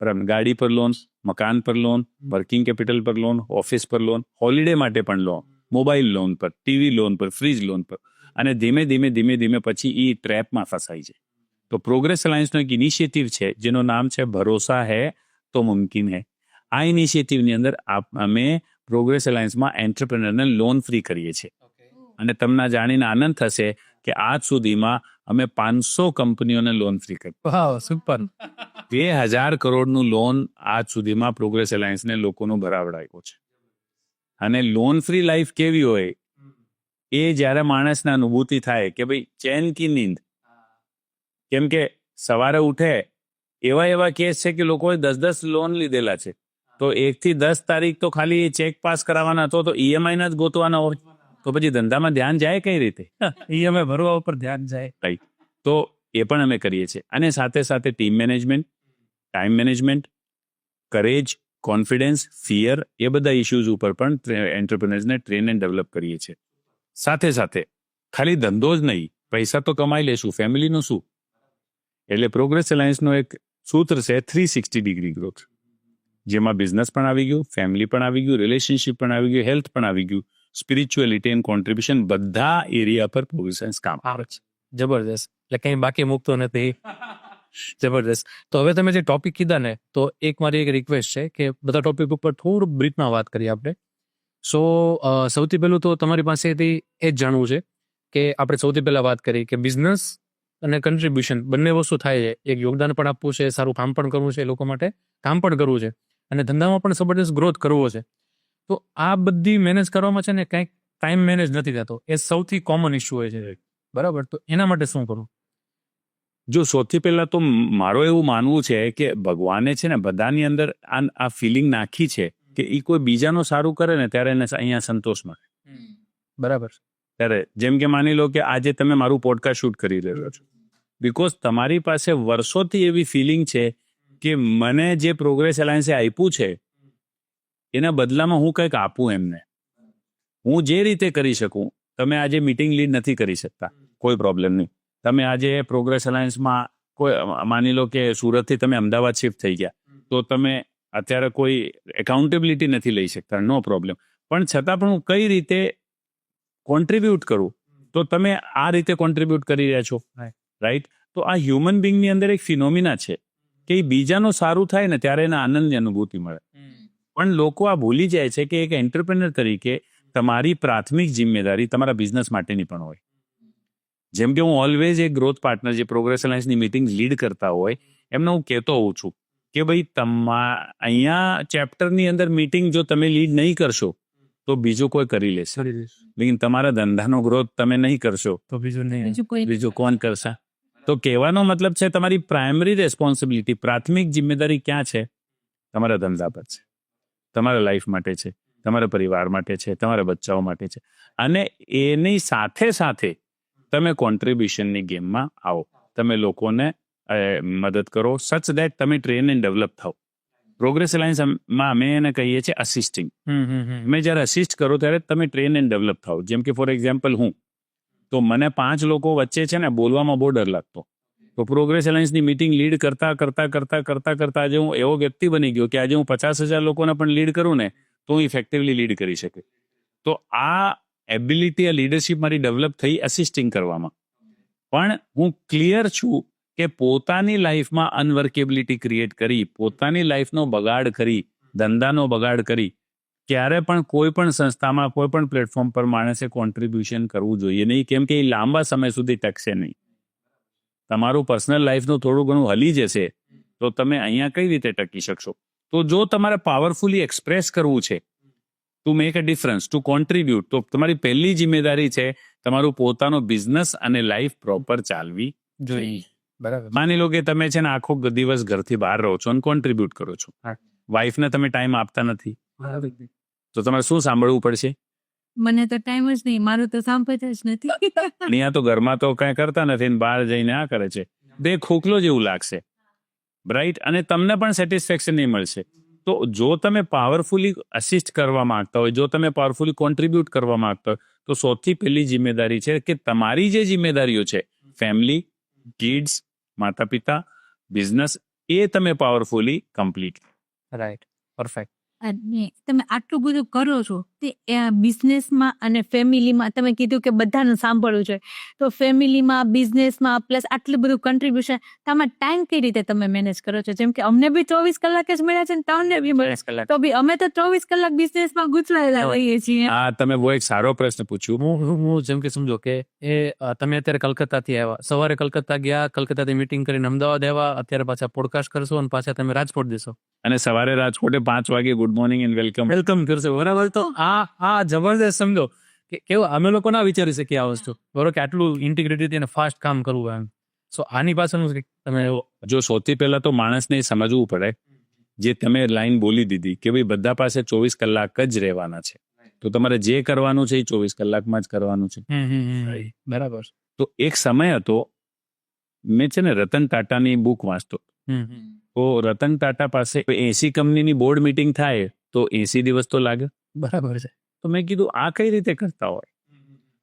બરાબર? ગાડી પર લોન, મકાન પર લોન, વર્કિંગ કેપિટલ પર લોન, ઓફિસ પર લોન, હોલિડે માટે પણ લોન, મોબાઈલ લોન પર, ટીવી લોન પર, ફ્રીજ લોન પર, અને ધીમે ધીમે પછી એ ટ્રેપમાં ફસાઈ જાય. તો પ્રોગ્રેસ એલાયન્સનો એક ઇનિશિયેટિવ છે જેનું નામ છે ભરોસા હૈ તો મુમકિન હૈ. આ ઇનિશિયેટિવની અંદર અમે પ્રોગ્રેસ એલાયન્સમાં એન્ટરપ્રેન્યોરને લોન ફ્રી કરીએ છીએ. અને તમને જાણીને આનંદ થશે કે આજ સુધીમાં અમે 500 કંપનીઓને લોન ફ્રી કરી. સુપર. 2,000 કરોડનું લોન આજ સુધીમાં પ્રોગ્રેસ એલાયન્સને લોકોનો ભરાવડાવ્યો છે. અને લોન ફ્રી લાઈફ કેવી હોય એ જ્યારે માણસને અનુભૂતિ થાય કે ભાઈ ચેન કી નીંદ, કેમ કે સવારે ઉઠે એવા કેસ છે કે લોકોએ 10 લોન લીધેલા છે, તો 1 થી 10 તારીખ તો ખાલી ચેક પાસ કરાવવાના હતો, તો EMI ના જ ગોતવાના હોય, તો પછી ધંધામાં ધ્યાન જાય કઈ રીતે? EMI ભરવા ઉપર ધ્યાન જાય. તો એ પણ અમે કરીએ છીએ. અને સાથે સાથે team management, time management, courage, confidence, fear, એ બધા ઇશ્યુઝ ઉપર પણ એન્ટરપ્રેનર્સને ટ્રેન એન્ડ ડેવલપ કરીએ છીએ. સાથે સાથે ખાલી ધંધો જ નહીં, પૈસા તો કમાઈ લેશું, ફેમિલીનું શું? એટલે પ્રોગ્રેસ અલાયન્સનો એક સૂત્ર છે 360 ડિગ્રી ગ્રોથ, જેમાં બિઝનેસ પણ આવી ગયું, ફેમિલી પણ આવી ગયું, રિલેશનશિપ પણ આવી ગયું, હેલ્થ પણ આવી ગયું, સ્પિરિચ્યુઅલિટી એન્ડ કોન્ટ્રીબ્યુશન, બધા એરિયા પર પ્રોગ્રેસ અલાયન્સ કામ આવે છે. જબરદસ્ત. એટલે કંઈ બાકી મૂકતો નથી. જબરદસ્ત. તો હવે તમે જે ટોપિક કીધા ને, તો એક મારી એક રિક્વેસ્ટ છે કે બધા ટોપિક ઉપર થોડું બ્રીફમાં વાત કરીએ આપણે. સો સૌથી પહેલું તો તમારી પાસેથી એ જ જાણવું છે કે આપણે સૌથી પહેલા વાત કરી કે બિઝનેસ અને કન્ટ્રીબ્યુશન બંને વસ્તુ થાય છે. એક યોગદાન પણ આપવું છે, સારું કામ પણ કરવું છે, એ લોકો માટે કામ પણ કરવું છે, અને ધંધામાં પણ જબરદસ્ત ગ્રોથ કરવો છે. તો આ બધી મેનેજ કરવામાં છે ને કંઈક ટાઈમ મેનેજ નથી થતો, એ સૌથી કોમન ઇસ્યુ હોય છે. બરાબર, તો એના માટે શું કરવું? જો સૌથી પહેલા તો મારો એવું માનવું છે કે ભગવાને છે ને બધાની અંદર આ ફિલિંગ નાખી છે કે એ કોઈ બીજાનું સારું કરે ને ત્યારે એને અહીંયા સંતોષ મળે. બરાબર. ત્યારે જેમ કે માની લો કે આજે તમે મારું પોડકાસ્ટ શૂટ કરી રહ્યો છો, બિકોઝ તમારી પાસે વર્ષોથી એવી ફિલિંગ છે કે મને જે પ્રોગ્રેસ અલાયન્સે આપ્યું છે એના બદલામાં હું કંઈક આપું એમને, હું જે રીતે કરી શકું. તમે આજે મીટિંગ લીડ નથી કરી શકતા, કોઈ પ્રોબ્લેમ નહીં. તમે આજે પ્રોગ્રેસ અલાયન્સમાં કોઈ માની લો કે સુરતથી તમે અમદાવાદ શિફ્ટ થઈ ગયા, તો તમે અત્યારે કોઈ એકાઉન્ટેબિલિટી નથી લઈ શકતા, નો પ્રોબ્લેમ. પણ છતાં પણ હું કઈ રીતે કોન્ટ્રીબ્યુટ કરું, તો તમે આ રીતે કોન્ટ્રીબ્યુટ કરી રહ્યા છો, રાઈટ? તો આ હ્યુમન બિંગની અંદર એક ફિનોમિના છે કે એ બીજાનું સારું થાય ને ત્યારે એને આનંદની અનુભૂતિ મળે. પણ લોકો આ ભૂલી જાય છે કે એક એન્ટરપ્રેનર તરીકે તમારી પ્રાથમિક જિમ્મેદારી તમારા બિઝનેસ માટેની પણ હોય. જેમ કે હું ઓલવેઝ એક ગ્રોથ પાર્ટનર જે પ્રોગ્રેસ અલાયન્સની મીટિંગ લીડ કરતા હોય એમને હું કહેતો હોઉં છું કે ભાઈ અહીંયા ચેપ્ટરની અંદર મીટિંગ જો તમે લીડ નહીં કરશો તો બીજું કોઈ કરી લેશે, લેકિન તમારા ધંધાનો ગ્રોથ તમે નહીં કરશો તો બીજું કોણ કરશે? તો કહેવાનો મતલબ છે તમારી પ્રાઇમરી રેસ્પોન્સિબિલિટી, પ્રાથમિક જિમ્મેદારી ક્યાં છે? તમારા ધંધા પર છે, તમારા લાઈફ માટે છે, તમારા પરિવાર માટે છે, તમારા બચ્ચાઓ માટે છે. અને એની સાથે સાથે તમે કોન્ટ્રીબ્યુશનની ગેમમાં આવો, તમે લોકોને મદદ કરો, સચ દેટ તમે ટ્રેન એન્ડ ડેવલપ થાઓ. પ્રોગ્રેસ અલાયન્સમાં અમે એને કહીએ છીએ અસિસ્ટિંગ. તમે જ્યારે અસિસ્ટ કરો ત્યારે તમે ટ્રેન એન્ડ ડેવલપ થાઓ. જેમ કે ફોર એક્ઝામ્પલ હું, તો મને 5 લોકો વચ્ચે છે ને બોલવામાં બહુ ડર લાગતો, તો પ્રોગ્રેસ અલાયન્સની મીટિંગ લીડ કરતા આજે હું એવો વ્યક્તિ બની ગયો કે આજે હું 50,000 લોકોને પણ લીડ કરું ને તો હું ઇફેક્ટિવલી લીડ કરી શકે. તો આ એબિલિટી, આ લીડરશિપ મારી ડેવલપ થઈ અસિસ્ટિંગ કરવામાં. પણ હું ક્લિયર છું કે પોતાની લાઈફમાં અનવર્કેબિલિટી ક્રિએટ કરી, પોતાની લાઈફનો બગાડ કરી, ધંધાનો બગાડ કરી, ક્યારે પણ કોઈ પણ સંસ્થામાં કોઈ પણ પ્લેટફોર્મ પર માણસે કોન્ટ્રીબ્યુશન કરવું જોઈએ નહીં, કેમ કે એ લાંબા સમય સુધી ટકશે નહીં. તમારું પર્સનલ લાઈફનું થોડું ઘણું હલી જશે તો તમે અહીંયા કઈ રીતે ટકી શકશો? તો જો તમારે પાવરફુલી એક્સપ્રેસ કરવું છે, to make a difference, two contribute, તો તમારી પહેલી જિમ્મેદારી છે તમારું પોતાનો બિઝનેસ અને લાઈફ પ્રોપર ચાલવી જોઈએ. બરાબર. માની લો કે તમે છે ને આખો દિવસ ઘરથી બહાર રહો છો અને કોન્ટ્રીબ્યુટ કરો છો, વાઈફને તમે ટાઈમ આપતા નથી, તો તમારે શું સાંભળવું પડશે? મને તો ટાઈમ જ નહીં, મારું તો સાંભળતા જ નથી. અહીંયા તો ઘરમાં તો કઈ કરતા નથી ને બહાર જઈને આ કરે છે, બે ખોખલો જેવું લાગશે, રાઈટ? અને તમને પણ સેટિસ્ફેક્શન નહીં મળશે. તો જો તમે પાવરફુલી અસિસ્ટ કરવા માંગતા હોય, જો તમે પાવરફુલી કોન્ટ્રીબ્યુટ કરવા માંગતા હોય, તો સૌથી પહેલી જિમ્મેદારી છે કે તમારી જે જિમ્મેદારીઓ છે, ફેમિલી, કિડ્સ, માતા પિતા, બિઝનેસ, એ તમે પાવરફુલી કમ્પ્લીટ. Right, perfect. અને તમે આટલું બધું કરો છો તે બિઝનેસમાં અને ફેમિલીમાં તમે કીધું કે બધાનું સાંભળવું જોઈએ, તો ફેમિલીમાં, બિઝનેસમાં પ્લસ આટલું બધું કન્ટ્રીબ્યુશન, તમે ટાઈમ કઈ રીતે તમે મેનેજ કરો છો? જેમ કે અમને બી 24 કલાક જ મળ્યા છે ને તમને બી મળે, તો બી અમે તો 24 કલાક બિઝનેસમાં ગૂંચવાયેલા રહીએ છીએ. હા, તમે બહુ એક સારો પ્રશ્ન પૂછ્યો. હું જેમ કે સમજો કે એ તમે અત્યારે કલકત્તાથી આવ્યા, સવારે કલકત્તા ગયા, કલકત્તાથી મીટિંગ કરીને અમદાવાદ આવ્યા, અત્યારે પાછા પોડકાસ્ટ કરશો અને પાછા તમે રાજકોટ દેશો અને સવારે રાજકોટે 5 વાગે ગુડ મોર્નિંગ એન્ડ વેલકમ કરશો, બરાબર? તો આ જબરદસ્ત સમજો કે કેવું અમે લોકો ના વિચારી શકીએ આ વસ્તુ, બરોબર, કે આટલું ઇન્ટિગ્રેટેડ અને ફાસ્ટ કામ કરવું એમ. સો આની પાછળનું કંઈક તમે જો સૌથી પહેલા તો માણસને એ સમજવું પડે, જે તમે લાઈન બોલી દીધી કે ભાઈ બધા પાસે 24 કલાક જ રહેવાના છે, તો તમારે જે કરવાનું છે એ 24 કલાકમાં જ કરવાનું છે. બરાબર. તો એક સમય હતો, મેં છે ને રતન ટાટાની બુક વાંચતો, તો રતન ટાટા પાસે 80 કંપનીની બોર્ડ મીટિંગ થાય તો 80 દિવસ તો લાગે. બરાબર છે. તો મેં કીધું આ કઈ રીતે કરતા હોય,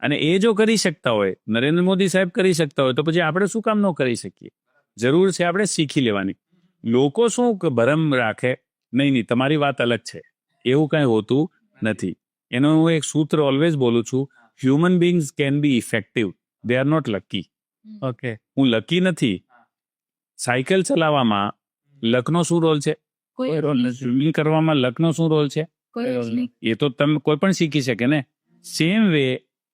અને એ જો કરી શકતા હોય, નરેન્દ્ર મોદી સાહેબ કરી શકતા હોય, તો પછી આપણે શું કામ ન કરી શકીએ? જરૂર છે આપણે શીખી લેવાની. લોકો શું ભરમ રાખે, નહીં તમારી વાત અલગ છે, એવું કઈ હોતું નથી. એનો હું એક સૂત્ર ઓલવેઝ બોલું છું, human beings can be effective, they are not lucky. Okay. હું લકી નથી. સાયકલ ચલાવવામાં લકનો શું રોલ છે? કોઈ રોલ નથી. સ્વિમિંગ કરવામાં લકનો શું રોલ છે? કોઈ જ નહીં. એ તો તમે કોઈ પણ શીખી શકે ને. સેમ વે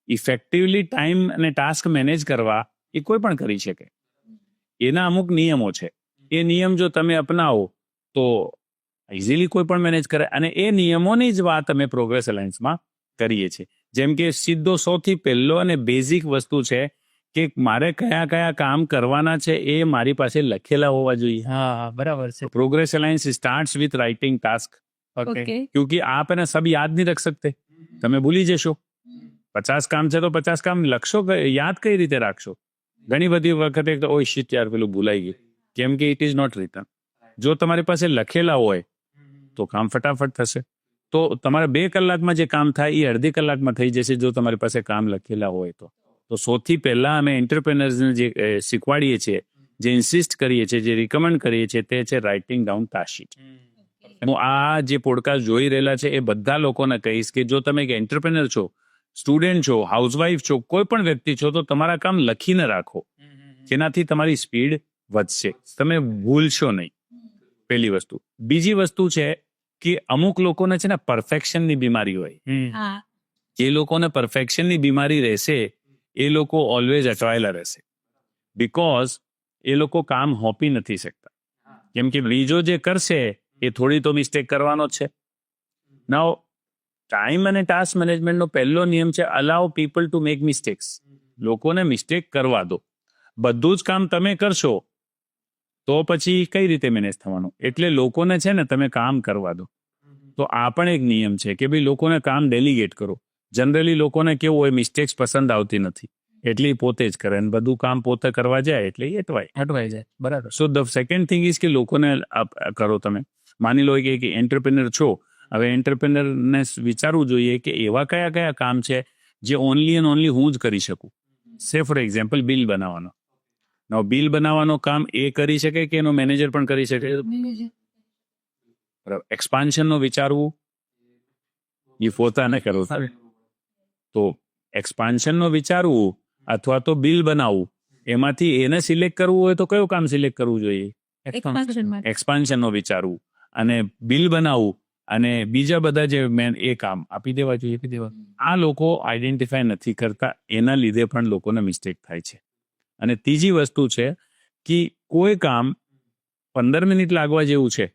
ઇફેક્ટિવલી ટાઈમ અને ટાસ્ક મેનેજ કરવા એ કોઈ પણ કરી શકે. એના અમુક નિયમો છે, એ નિયમ જો તમે અપનાવો તો ઇઝીલી કોઈ પણ મેનેજ કરે. અને એ નિયમોની જ વાત અમે પ્રોગ્રેસ અલાયન્સમાં કરીએ છીએ. જેમ કે સીધો સૌથી પહેલો અને બેઝિક વસ્તુ છે કે મારે કયા કયા કામ કરવાના છે એ મારી પાસે લખેલા હોવા જોઈએ. હા બરાબર છે. Progress alliance starts with writing task, okay. Okay. क्योंकि आप है ना सब याद नहीं रख सकते. તમે ભૂલી જશો. 50 કામ છે તો 50 કામ લખશો, યાદ કઈ રીતે રાખશો? ઘણી બધી વખતે ઓય શિટ યાર પેલું ભૂલાઈ ગયું, કેમ કે ઇટ ઇઝ નોટ રિટન. જો તમારી પાસે લખેલા હોય તો કામ ફટાફટ થશે. તો તમારે 2 કલાકમાં જે કામ થાય એ અડધી કલાકમાં થઈ જશે જો તમારી પાસે કામ લખેલા હોય તો. તો સૌથી પહેલા અમે એન્ટરપ્રેનર્સને જે શીખવાડીએ છીએ, જે ઇન્સિસ્ટ કરીએ છીએ, જે રિકમેન્ડ કરીએ છીએ તે છે રાઇટિંગ ડાઉન ટાસ્ક શીટ. હું આ જે પોડકાસ્ટ જોઈ રહેલા છે એ બધા લોકોને કહીશ કે જો તમે એક એન્ટરપ્રેનર છો, સ્ટુડન્ટ છો, હાઉસવાઈફ છો, કોઈ પણ વ્યક્તિ છો, તો તમારા કામ લખીને રાખો, જેનાથી તમારી સ્પીડ વધશે, તમે ભૂલશો નહીં. પહેલી વસ્તુ. બીજી વસ્તુ છે કે અમુક લોકોને છે ને પરફેક્શનની બીમારી હોય. હા. જે લોકોને પરફેક્શનની બીમારી રહેશે એ લોકો ઓલવેઝ અટવાયેલા રહેશે, બીકોઝ એ લોકો કામ હોપી નથી શકતા. કેમ કે બીજો જે કરશે એ થોડી તો મિસ્ટેક કરવાનો જ છે. નાઉ ટાઈમ અને ટાસ્ક મેનેજમેન્ટનો પહેલો નિયમ છે અલાઉ પીપલ ટુ મેક મિસ્ટેક્સ. લોકોને મિસ્ટેક કરવા દો. બધું જ કામ તમે કરશો તો પછી કઈ રીતે મેનેજ થવાનું? એટલે લોકોને છે ને તમે કામ કરવા દો. તો આ પણ એક નિયમ છે કે ભાઈ લોકોને કામ ડેલિગેટ કરો. જનરલી લોકોને કેવું હોય, મિસ્ટેક્સ પસંદ આવતી નથી એટલે પોતે જ કરે, અને બધું કામ પોતે કરવા જાય એટલે અટવાઈ જાય. બરાબર. સો ધ સેકન્ડ થિંગ ઇઝ કે લોકોને કરો. તમે માની લો કે એન્ટરપ્રેનર છો, હવે એન્ટરપ્રેનરને વિચારવું જોઈએ કે એવા કયા કયા કામ છે જે ઓનલી એન્ડ ઓનલી હું જ કરી શકું. સે ફોર એક્ઝામ્પલ બિલ બનાવવાનો. નો બિલ બનાવવાનો કામ એ કરી શકે કે એનો મેનેજર પણ કરી શકે. બરાબર. એક્સપાન્શનનો વિચારવું એ પોતાને કરવું. તો એક્સપાન્શનનો વિચારવું અથવા તો બિલ બનાવવું, એમાંથી એને સિલેક્ટ કરવું હોય તો કયું કામ સિલેક્ટ કરવું જોઈએ? એક્સપાન્શન માટે. એક્સપાન્શનનો વિચારવું અને બિલ બનાવવું અને બીજા બધા જે મેન એ કામ આપી દેવા જોઈએ. આ લોકો આઈડેન્ટિફાય નથી કરતા, એના લીધે પણ લોકોને મિસ્ટેક થાય છે. અને ત્રીજી વસ્તુ છે કે કોઈ કામ 15 મિનિટ લાગવા જેવું છે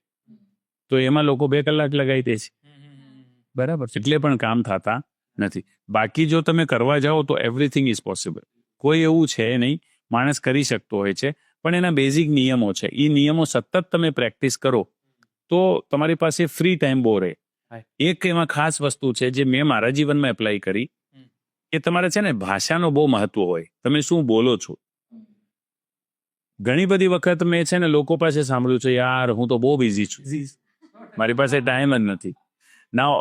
તો એમાં લોકો 2 કલાક લગાવી દે છે. બરાબર. એટલે પણ કામ થતા નથી. બાકી જો તમે કરવા જાઓ તો એવરીથિંગ ઇઝ પોસિબલ. કોઈ એવું છે નહીં, માણસ કરી શકતો હોય છે, પણ એના બેઝિક નિયમો છે. એ નિયમો સતત તમે પ્રેક્ટિસ કરો તો તમારી પાસે ફ્રી ટાઈમ બહુ રહે. એક એમાં ખાસ વસ્તુ છે જે મેં મારા જીવનમાં એપ્લાય કરી, કે તમારે છે ને ભાષાનો બહુ મહત્વ હોય. તમે શું બોલો છો. ઘણી બધી વખત મેં છે ને લોકો પાસે સાંભળ્યું છે, યાર હું તો બહુ બિઝી છું, મારી પાસે ટાઈમ જ નથી. નાઉ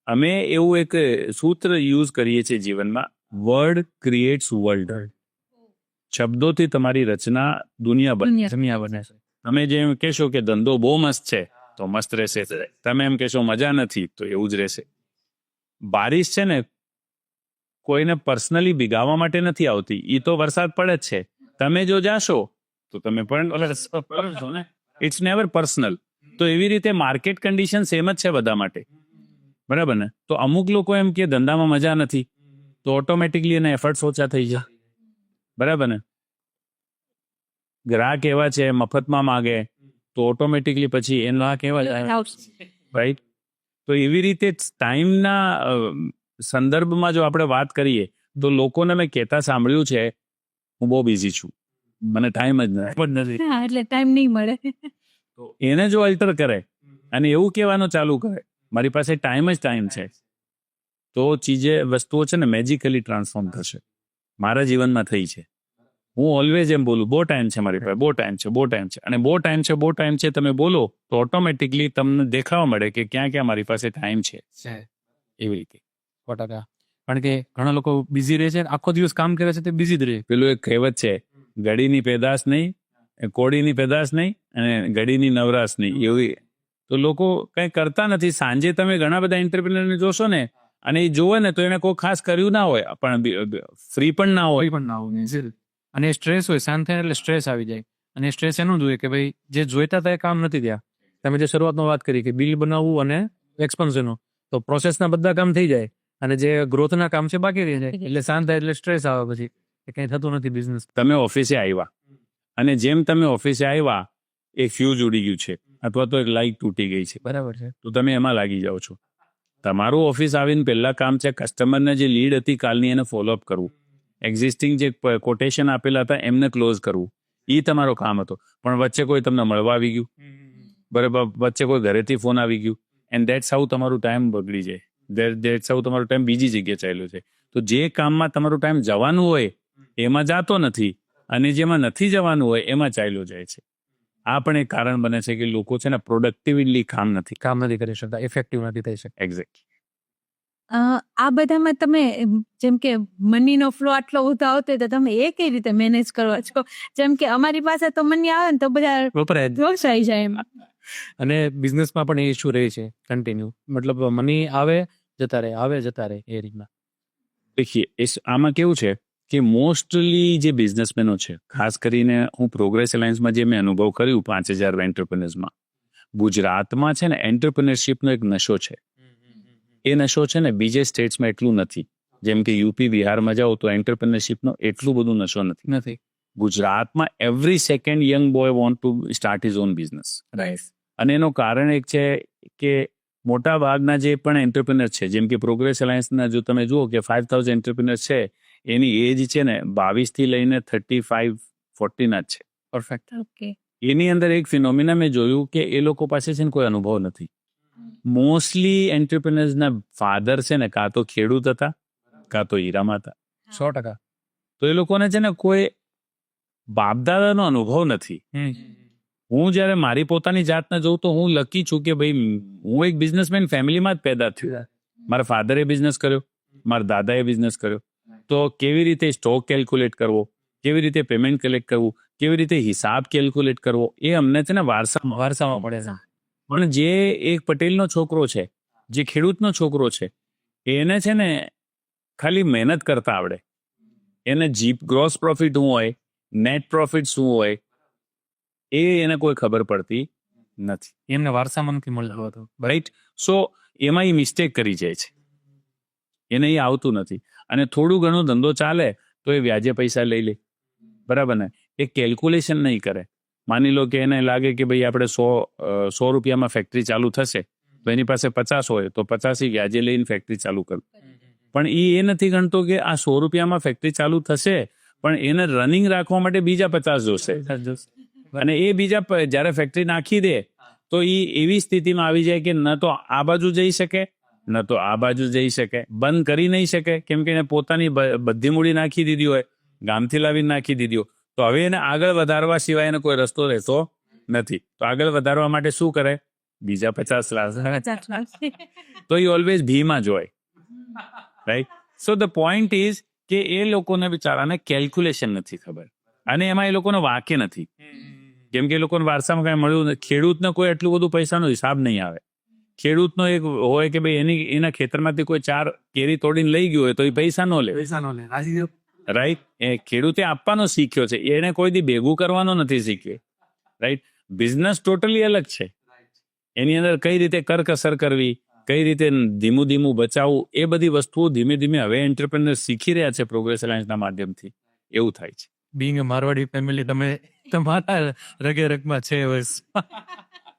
અમે એવું એક સૂત્ર યુઝ કરીએ છીએ જીવનમાં, વર્ડ ક્રિએટ્સ વર્લ્ડ. શબ્દોથી તમારી રચના દુનિયા બને. જમ્યા બને છે. તમે જેમ કહેશો કે ધંધો બહુ મસ્ત છે તો મસ્ત રહેશે, તમે એમ કહેશો મજા નથી તો એવું જ રહેશે. બારિશ છે ને કોઈને પર્સનલી ભીગાવવા માટે નથી આવતી, એ તો વરસાદ પડે જ છે. તમે જો જાશો તો તમે પણ ને, ઇટ્સ નેવર પર્સનલ. તો એવી રીતે માર્કેટ કન્ડિશન સેમ જ છે બધા માટે, બરાબર ને? તો અમુક લોકો એમ કે ધંધામાં મજા નથી તો ઓટોમેટિકલી એના એફર્ટ્સ ઓછા થઈ જાય, બરાબર ને? ગ્રાહક એવા છે મફતમાં માગે તો ઓટોમેટિકલી પછી એના કેવા રાઈટ. તો એવી રીતે ટાઈમના સંદર્ભમાં જો આપણે વાત કરીએ તો લોકોને મેં કહેતા સાંભળ્યું છે હું બહુ બિઝી છું, મને ટાઈમ જ નથી. પણ નથી. હા એટલે ટાઈમ નહીં મળે. તો એને જો અલ્ટર કરે અને એવું કહેવાનું ચાલુ કરે મારી પાસે ટાઈમ જ ટાઈમ છે, તો વસ્તુઓ છે ને મેજિકલી ટ્રાન્સફોર્મ થશે. મારા જીવનમાં થઈ છે. હું ઓલવેઝ એમ બોલું, બહુ ટાઈમ છે મારી પાસે, બહુ ટાઈમ છે, બહુ ટાઈમ છે. અને બહુ ટાઈમ છે તમે બોલો તો ઓટોમેટિકલી તમને દેખાવા મળે કે ક્યાં ક્યાં મારી પાસે ટાઈમ છે. એવી રીતે 100%. કારણ કે ઘણા લોકો બિઝી રહે છે, આખો દિવસ કામ કરે છે તે બિઝી જ રહે. પેલું એક કહેવત છે, ગડીની પેદાશ નહીં, કોડીની પેદાશ નહીં અને ગડીની નવરાશ નહીં. એવી તો લોકો કંઈ કરતા નથી. સાંજે તમે ઘણા બધા એન્ટરપ્રિનરને જોશો ને, અને એ જોવે ને તો એને કોઈ ખાસ કર્યું ના હોય, પણ ફ્રી પણ ના હોય. કોઈ પણ ના આવું. અને સ્ટ્રેસ હોય, શાંત થાય એટલે સ્ટ્રેસ આવી જાય. અને સ્ટ્રેસ એનું જોઈએ કે ભાઈ જે જોઈતા હતા એ કામ નથી થયા. તમે જે શરૂઆતમાં વાત કરી કે બિલ બનાવવું અને એક્સપેન્શનનું, તો પ્રોસેસના બધા કામ થઈ જાય અને જે ગ્રોથના કામ છે બાકી રહી જાય. એટલે શાંત થાય એટલે સ્ટ્રેસ આવે, પછી એ કંઈ થતું નથી બિઝનેસ. તમે ઓફિસે આવ્યા અને જેમ તમે ઓફિસે આવ્યા એક ફ્યુઝ ઉડી ગયું છે અથવા તો એક લાઇટ તૂટી ગઈ છે, બરાબર છે. તો તમે એમાં લાગી જાઓ છો. તમારું ઓફિસ આવીને પહેલા કામ છે કસ્ટમરને જે લીડ હતી કાલની એને ફોલોઅપ કરવું, એક્ઝિસ્ટિંગ જે કોટેશન આપેલા હતા એમને ક્લોઝ કરવું, એ તમારો કામ હતો. પણ વચ્ચે કોઈ તમને મળવા આવી ગયું, બરાબર, વચ્ચે કોઈ ઘરેથી ફોન આવી ગયું, એન્ડ દેટ્સ હાઉ તમારું ટાઈમ બગડી જાય. દેટ્સ હાઉ તમારો ટાઈમ બીજી જગ્યાએ ચાલ્યો છે. તો જે કામમાં તમારું ટાઈમ જવાનું હોય એમાં જાતો નથી, અને જેમાં નથી જવાનું હોય એમાં ચાલ્યો જાય છે. આ પણ એક કારણ બને છે કે લોકો છે ને પ્રોડક્ટિવલી કામ નથી કરી શકતા, ઇફેક્ટિવ નથી થઈ શકતા. એક્ઝેક્ટ. આ બધામાં તમે જેમ કે મનીનો ફ્લો આટલો બધો આવતો હોય તો તમે એ કઈ રીતે મેનેજ કરો છો? જેમ કે અમારી પાસે તો મની આવે ને તો બધા વપરાય જ. જોશાઈ જાય એમ. અને બિઝનેસમાં પણ એ ઇશ્યુ રહે છે કન્ટિન્યુ. મતલબ મની આવે જતા રહે એ રીતના. દેખીએ આમાં કેવું છે કે મોસ્ટલી જે બિઝનેસમેનો છે, ખાસ કરીને હું પ્રોગ્રેસ એલાયન્સમાં જે મેં અનુભવ કર્યું 5000 એન્ટરપ્રેનર્સમાં, ગુજરાતમાં છે ને એન્ટરપ્રેનરશિપનો એક નશો છે. એ નશો છે ને બીજે સ્ટેટ્સમાં એટલું નથી. જેમ કે યુપી બિહારમાં જાઓ તો એન્ટરપ્રેનરશિપનો એટલું બધું નશો નથી. ગુજરાતમાં every second young boy want to start his own business. Right. અને એનું કારણ એક છે કે મોટા ભાગના જે પણ એન્ટરપ્રિનર છે, જેમ કે પ્રોગ્રેસ એલાયન્સના જો તમે જુઓ કે 5000 એન્ટરપ્રિનર છે, એની એજ છે ને 22 થી લઈને 35-40 ના જ છે. પરફેક્ટ. ઓકે. એની અંદર એક ફિનોમિના મેં જોયું કે એ લોકો પાસે છે ને કોઈ અનુભવ નથી. મોસ્ટલી એન્ટરપ્રિનર્સના ફાધર છે ને કાં તો ખેડૂત હતા કાં તો હીરામાં હતા. 100%. તો એ લોકોને છે ને કોઈ બાપદાદાનો અનુભવ નથી. હું જ્યારે મારી પોતાની જાતને જોઉં તો હું લકી છું કે ભાઈ હું એક બિઝનેસમેન ફેમિલીમાં જ પેદા થયો. મારા ફાધરે બિઝનેસ કર્યો, મારા દાદાએ બિઝનેસ કર્યો. તો કેવી રીતે સ્ટોક કેલ્ક્યુલેટ કરવો, કેવી રીતે પેમેન્ટ કલેક્ટ કરવું, કેવી રીતે હિસાબ કેલ્ક્યુલેટ કરવો, એ અમને છે ને વારસામાં પડે છે. પણ જે એક પટેલનો છોકરો છે, જે ખેડૂતનો છોકરો છે, એને છે ને ખાલી મહેનત કરતા આવડે. એને ગ્રોસ પ્રોફિટ શું હોય, નેટ પ્રોફિટ શું હોય, એ એને કોઈ ખબર પડતી નથી. એમને વારસામાં નથી મળતું હતું. રાઈટ. સો એમાં એ મિસ્ટેક કરી જાય છે, એને એ આવતું નથી. અને થોડું ઘણું ધંધો ચાલે તો એ વ્યાજે પૈસા લઈ લે, બરાબર ને? એ કેલ્ક્યુલેશન નહીં કરે. માની લો કે એને લાગે કે ભાઈ આપણે 100 રૂપિયામાં ફેક્ટરી ચાલુ થશે, તો એની પાસે 50 હોય તો 50 વ્યાજે લઈને ફેક્ટરી ચાલુ કરું. પણ એ નથી ગણતો કે આ 100 રૂપિયામાં ફેક્ટરી ચાલુ થશે, પણ એને રનિંગ રાખવા માટે બીજા 50 જોશે. અને એ બીજા જ્યારે ફેક્ટરી નાખી દે તો એ એવી સ્થિતિમાં આવી જાય કે ન તો આ બાજુ જઈ શકે ન તો આ બાજુ જઈ શકે, બંધ કરી નહીં શકે, કેમ કે એને પોતાની બધી મૂડી નાખી દીધી હોય, ગામથી લાવીને નાખી દીધી હોય. તો હવે એને આગળ વધારવા સિવાય એને કોઈ રસ્તો રહેતો નથી. તો આગળ વધારવા માટે શું કરે? બીજા 50 લાખ. તો એ ઓલવેઝ ભીમાં જ હોય. Right. So the point is કે એ લોકોને બિચારાને કેલ્ક્યુલેશન નથી ખબર, અને એમાં એ લોકોને વાકે નથી. કેમ કે એ લોકોને વારસામાં કાંઈ મળ્યું નથી. ખેડૂતને કોઈ એટલું બધું પૈસાનો હિસાબ નહીં આવે. ખેડૂતનો એક હોય કે ભાઈ એના ખેતરમાંથી કોઈ 4 કેરી તોડીને લઈ ગયું હોય તો એ પૈસા ન લે. રાઈટ. એ ખેડૂતે આપવાનો શીખ્યો છે, એને કોઈ દી ભેગું કરવાનો નથી શીખ્યો. રાઈટ. બિઝનેસ ટોટલી અલગ છે. એની અંદર કઈ રીતે કરકસર કરવી, કઈ રીતે ધીમું ધીમું બચાવવું, એ બધી વસ્તુઓ ધીમે ધીમે હવે એન્ટરપ્રેનર શીખી રહ્યા છે પ્રોગ્રેસ એલાયન્સના માધ્યમથી. એવું થાય છે. બીંગ અ મારવાડી ફેમિલી, તમે તમારા રગે રગમાં છે.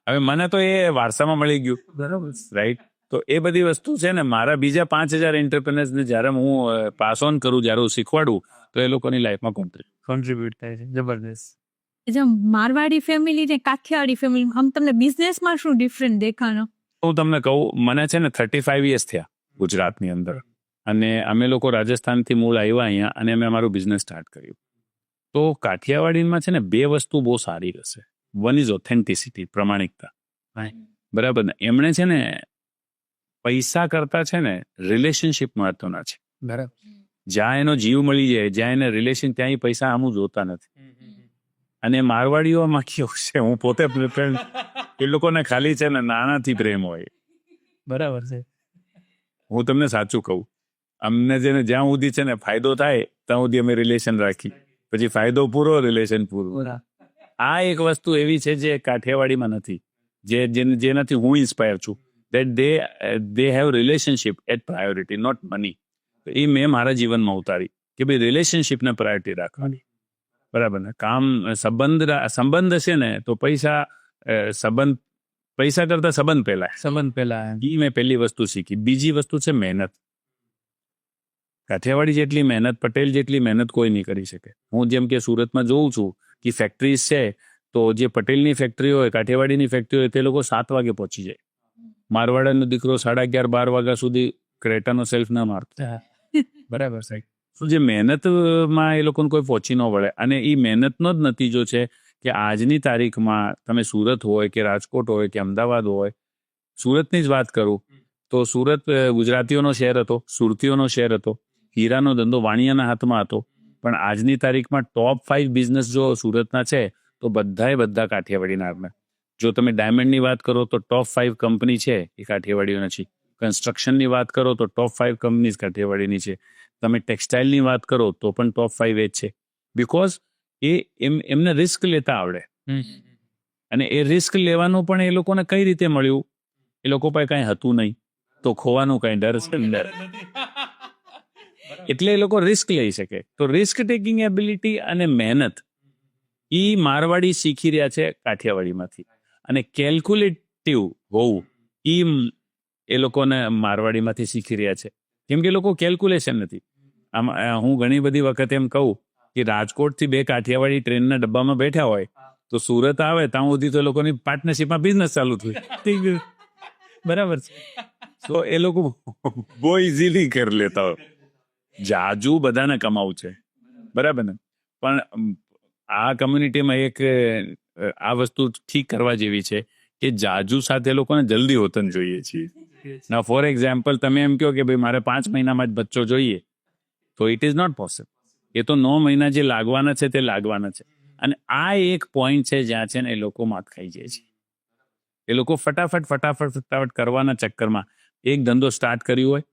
હવે મને તો એ વારસામાં મળી ગયું. બરાબર. રાઈટ. તો એ બધી વસ્તુ છે ને મારા બીજા 5,000 એન્ટરપ્રેનર્સને જ્યારે હું પાસ ઓન કરું, જ્યારે હું શીખવાડું, તો એ લોકોની લાઈફમાં કોન્ટ્રીબ્યુટ થાય છે. જબરદસ્ત. જેમ મારવાડી ફેમિલી ને કાઠિયાવાડી ફેમિલી, આમ તમને બિઝનેસમાં શું ડિફરન્ટ દેખાનો? હું તમને કહું, મને છે ને 35 યર્સ થયા ગુજરાતની અંદર, અને અમે લોકો રાજસ્થાનથી મૂળ આવ્યા અહીંયા, અને અમે અમારું બિઝનેસ સ્ટાર્ટ કર્યું. તો કાઠિયાવાડીમાં છે ને 2 વસ્તુ બહુ સારી રહેશે. વન ઇઝ ઓથેન્ટિસિટી, પ્રમાણિકતા. બરાબર ને? એમણે છે ને પૈસા કરતા છે ને રિલેશનશિપ મહત્વના છે. બરાબર. જ્યાં એનો જીવ મળી જાય, જ્યાં એને રિલેશન, ત્યાં એ પૈસા આમું જોતા નથી. અને મારવાડીઓમાં કેવું છે, હું પોતે એ લોકોને ખાલી છે ને નાણાથી પ્રેમ હોય. બરાબર છે. હું તમને સાચું કહું, અમને છે ને જ્યાં સુધી છે ને ફાયદો થાય ત્યાં સુધી અમે રિલેશન રાખી, પછી ફાયદો પૂરો, રિલેશન પૂરું. આ એક વસ્તુ એવી છે જે કાઠિયાવાડીમાં નથી, જેનાથી હું ઇન્સ્પાયર છું. that they have relationship at priority, not money. એ મેં મારા જીવનમાં ઉતારી કે ભાઈ રિલેશનશિપને પ્રાયોરિટી રાખવાની. બરાબર ને? કામ સંબંધ હશે ને તો પૈસા કરતા સંબંધ પહેલા. એ મેં પહેલી વસ્તુ શીખી. બીજી વસ્તુ છે મહેનત. કાઠિયાવાડી જેટલી મહેનત, પટેલ જેટલી મહેનત કોઈ નહીં કરી શકે. હું જેમ કે સુરતમાં જોઉં છું કે ફેક્ટરીઝ છે, તો જે પટેલની ફેક્ટરી હોય, કાઠિયાવાડીની ફેક્ટરી હોય, તે લોકો 7 વાગે પહોંચી જાય. મારવાડાનો દીકરો 11:30-12 વાગ્યા સુધી ક્રેટાનો સેલ્ફ ના મારતો. બરાબર સાહેબ. શું જે મહેનતમાં એ લોકોને કોઈ પહોંચી ન વળે, અને એ મહેનતનો જ નતીજો છે કે આજની તારીખમાં તમે સુરત હોય કે રાજકોટ હોય કે અમદાવાદ હોય, સુરતની જ વાત કરું તો સુરત ગુજરાતીઓનો શહેર હતો, સુરતીઓનો શહેર હતો, હીરાનો ધંધો વાણિયાના હાથમાં હતો. પણ આજની તારીખમાં ટોપ 5 બિઝનેસ જો સુરતના છે તો બધા કાઠિયાવાડીના હાથમાં. જો તમે ડાયમંડની વાત કરો તો ટોપ 5 કંપની છે એ કાઠિયાવાડીઓના છે. કન્સ્ટ્રક્શનની વાત કરો તો ટોપ 5 કંપનીઝ કાઠિયાવાડીની છે. તમે ટેક્સટાઇલની વાત કરો તો પણ ટોપ 5 એ જ છે. બિકોઝ એમને રિસ્ક લેતા આવડે, અને એ રિસ્ક લેવાનું પણ એ લોકોને કઈ રીતે મળ્યું? એ લોકો પાસે કાંઈ હતું નહીં, તો ખોવાનું કાંઈ ડર છે. એટલે એ લોકો રિસ્ક લઈ શકે. તો રિસ્ક ટેકિંગ એબિલિટી અને મહેનત એ મારવાડી શીખી રહ્યા છે કાઠિયાવાડીમાંથી. અને કેલ્ક્યુલેટિવ હોવું એ લોકોને મારવાડીમાંથી શીખી રહ્યા છે. કેમ કે લોકો કેલ્ક્યુલેશન નથી. હું ઘણી બધી વખત એમ કહું કે રાજકોટથી 2 કાઠિયાવાડી ટ્રેનના ડબ્બામાં બેઠા હોય તો સુરત આવે ત્યાં સુધી તો એ લોકોની પાર્ટનરશિપમાં બિઝનેસ ચાલુ થયું. બરાબર છે. તો એ લોકો બહુ ઇઝીલી કરી લેતા હોય. જાજુ બધાને કમાવું છે, બરાબર ને? પણ આ કમ્યુનિટીમાં એક આ વસ્તુ ઠીક કરવા જેવી છે કે જાજુ સાથે એ લોકોને જલ્દી હોતન જોઈએ છીએ. ના, ફોર એક્ઝામ્પલ, તમે એમ કહો કે ભાઈ મારે 5 મહિનામાં જ બચ્ચો જોઈએ, તો ઇટ ઇઝ નોટ પોસિબલ. એ તો 9 મહિના જે લાગવાના છે તે લાગવાના છે. અને આ એક પોઈન્ટ છે જ્યાં છે ને એ લોકો માત ખાઈ જાય છે. એ લોકો ફટાફટ કરવાના ચક્કરમાં એક ધંધો સ્ટાર્ટ કર્યો હોય,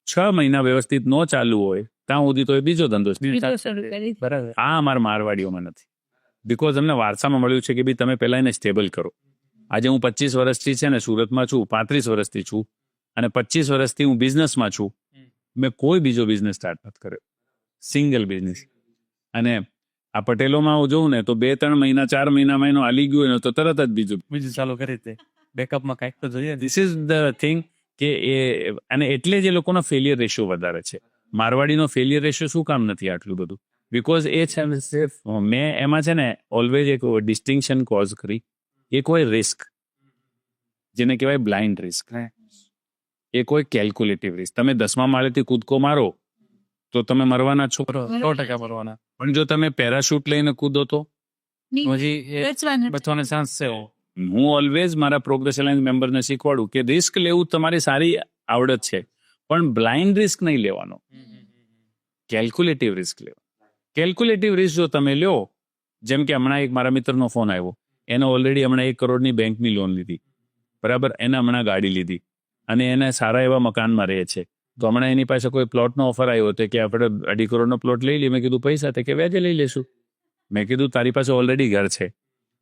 6 મહિના વ્યવસ્થિત ન ચાલુ હોય ત્યાં સુધી તો એ બીજો ધંધો. બરાબર. આ અમારા મારવાડીઓમાં નથી. બિકોઝ અમને વારસામાં મળ્યું છે કે ભાઈ તમે પહેલા એને સ્ટેબલ કરો. આજે હું 25 વર્ષથી છે ને સુરતમાં છું, 35 વર્ષથી છું, અને 25 વર્ષથી હું બિઝનેસમાં છું. મેં કોઈ બીજો બિઝનેસ સ્ટાર્ટ નથી કર્યો, સિંગલ બિઝનેસ. અને આ પટેલોમાં હું જોઉં ને તો 2-3 મહિના 4 મહિનામાં એનો હાલી ગયું ને તો તરત જ બીજું ચાલુ કરી દે. બેકઅપમાં કાંઈક તો જોઈએ. ધીસ ઇઝ ધ થિંગ કે અને એટલે જ એ લોકોનો ફેલિયર રેશિયો વધારે છે. મારવાડીનો ફેલિયર રેશિયો શું કામ નથી આટલું બધું? બિકોઝ એ છે મેં એમાં છે ને ઓલવેઝ એક ડિસ્ટિંક્શન કોઝ કરી. એક હોય રિસ્ક, જેને કહેવાય બ્લાઇન્ડ રિસ્ક. એક હોય કેલ્ક્યુલેટિવ રિસ્ક. તમે 10મા માળેથી કૂદકો મારો તો તમે મરવાના છો, 100% મરવાના. પણ જો તમે પેરાશૂટ લઈને કૂદો તો પછી બચવાના ચાન્સ છે. હું ઓલવેઝ મારા પ્રોગ્રેસ અલાયન્સ મેમ્બરને શીખવાડું કે રિસ્ક લેવું તમારી સારી આવડત છે, પણ બ્લાઇન્ડ રિસ્ક નહીં લેવાનો, કેલ્ક્યુલેટિવ રિસ્ક લેવો. કેલ્ક્યુલેટિવ રિસ્ક જો તમે લ્યો, જેમ કે હમણાં એક મારા મિત્રનો ફોન આવ્યો, એને ઓલરેડી હમણાં 1 કરોડની બેંકની લોન લીધી, બરાબર? એને હમણાં ગાડી લીધી અને એને સારા એવા મકાનમાં રહે છે. તો હમણાં એની પાસે કોઈ પ્લોટનો ઓફર આવ્યો હતો કે આપણે 2.5 કરોડનો પ્લોટ લઈ લઈએ. મેં કીધું પૈસા તે કે વ્યાજે લઈ લેશું. મેં કીધું તારી પાસે ઓલરેડી ઘર છે,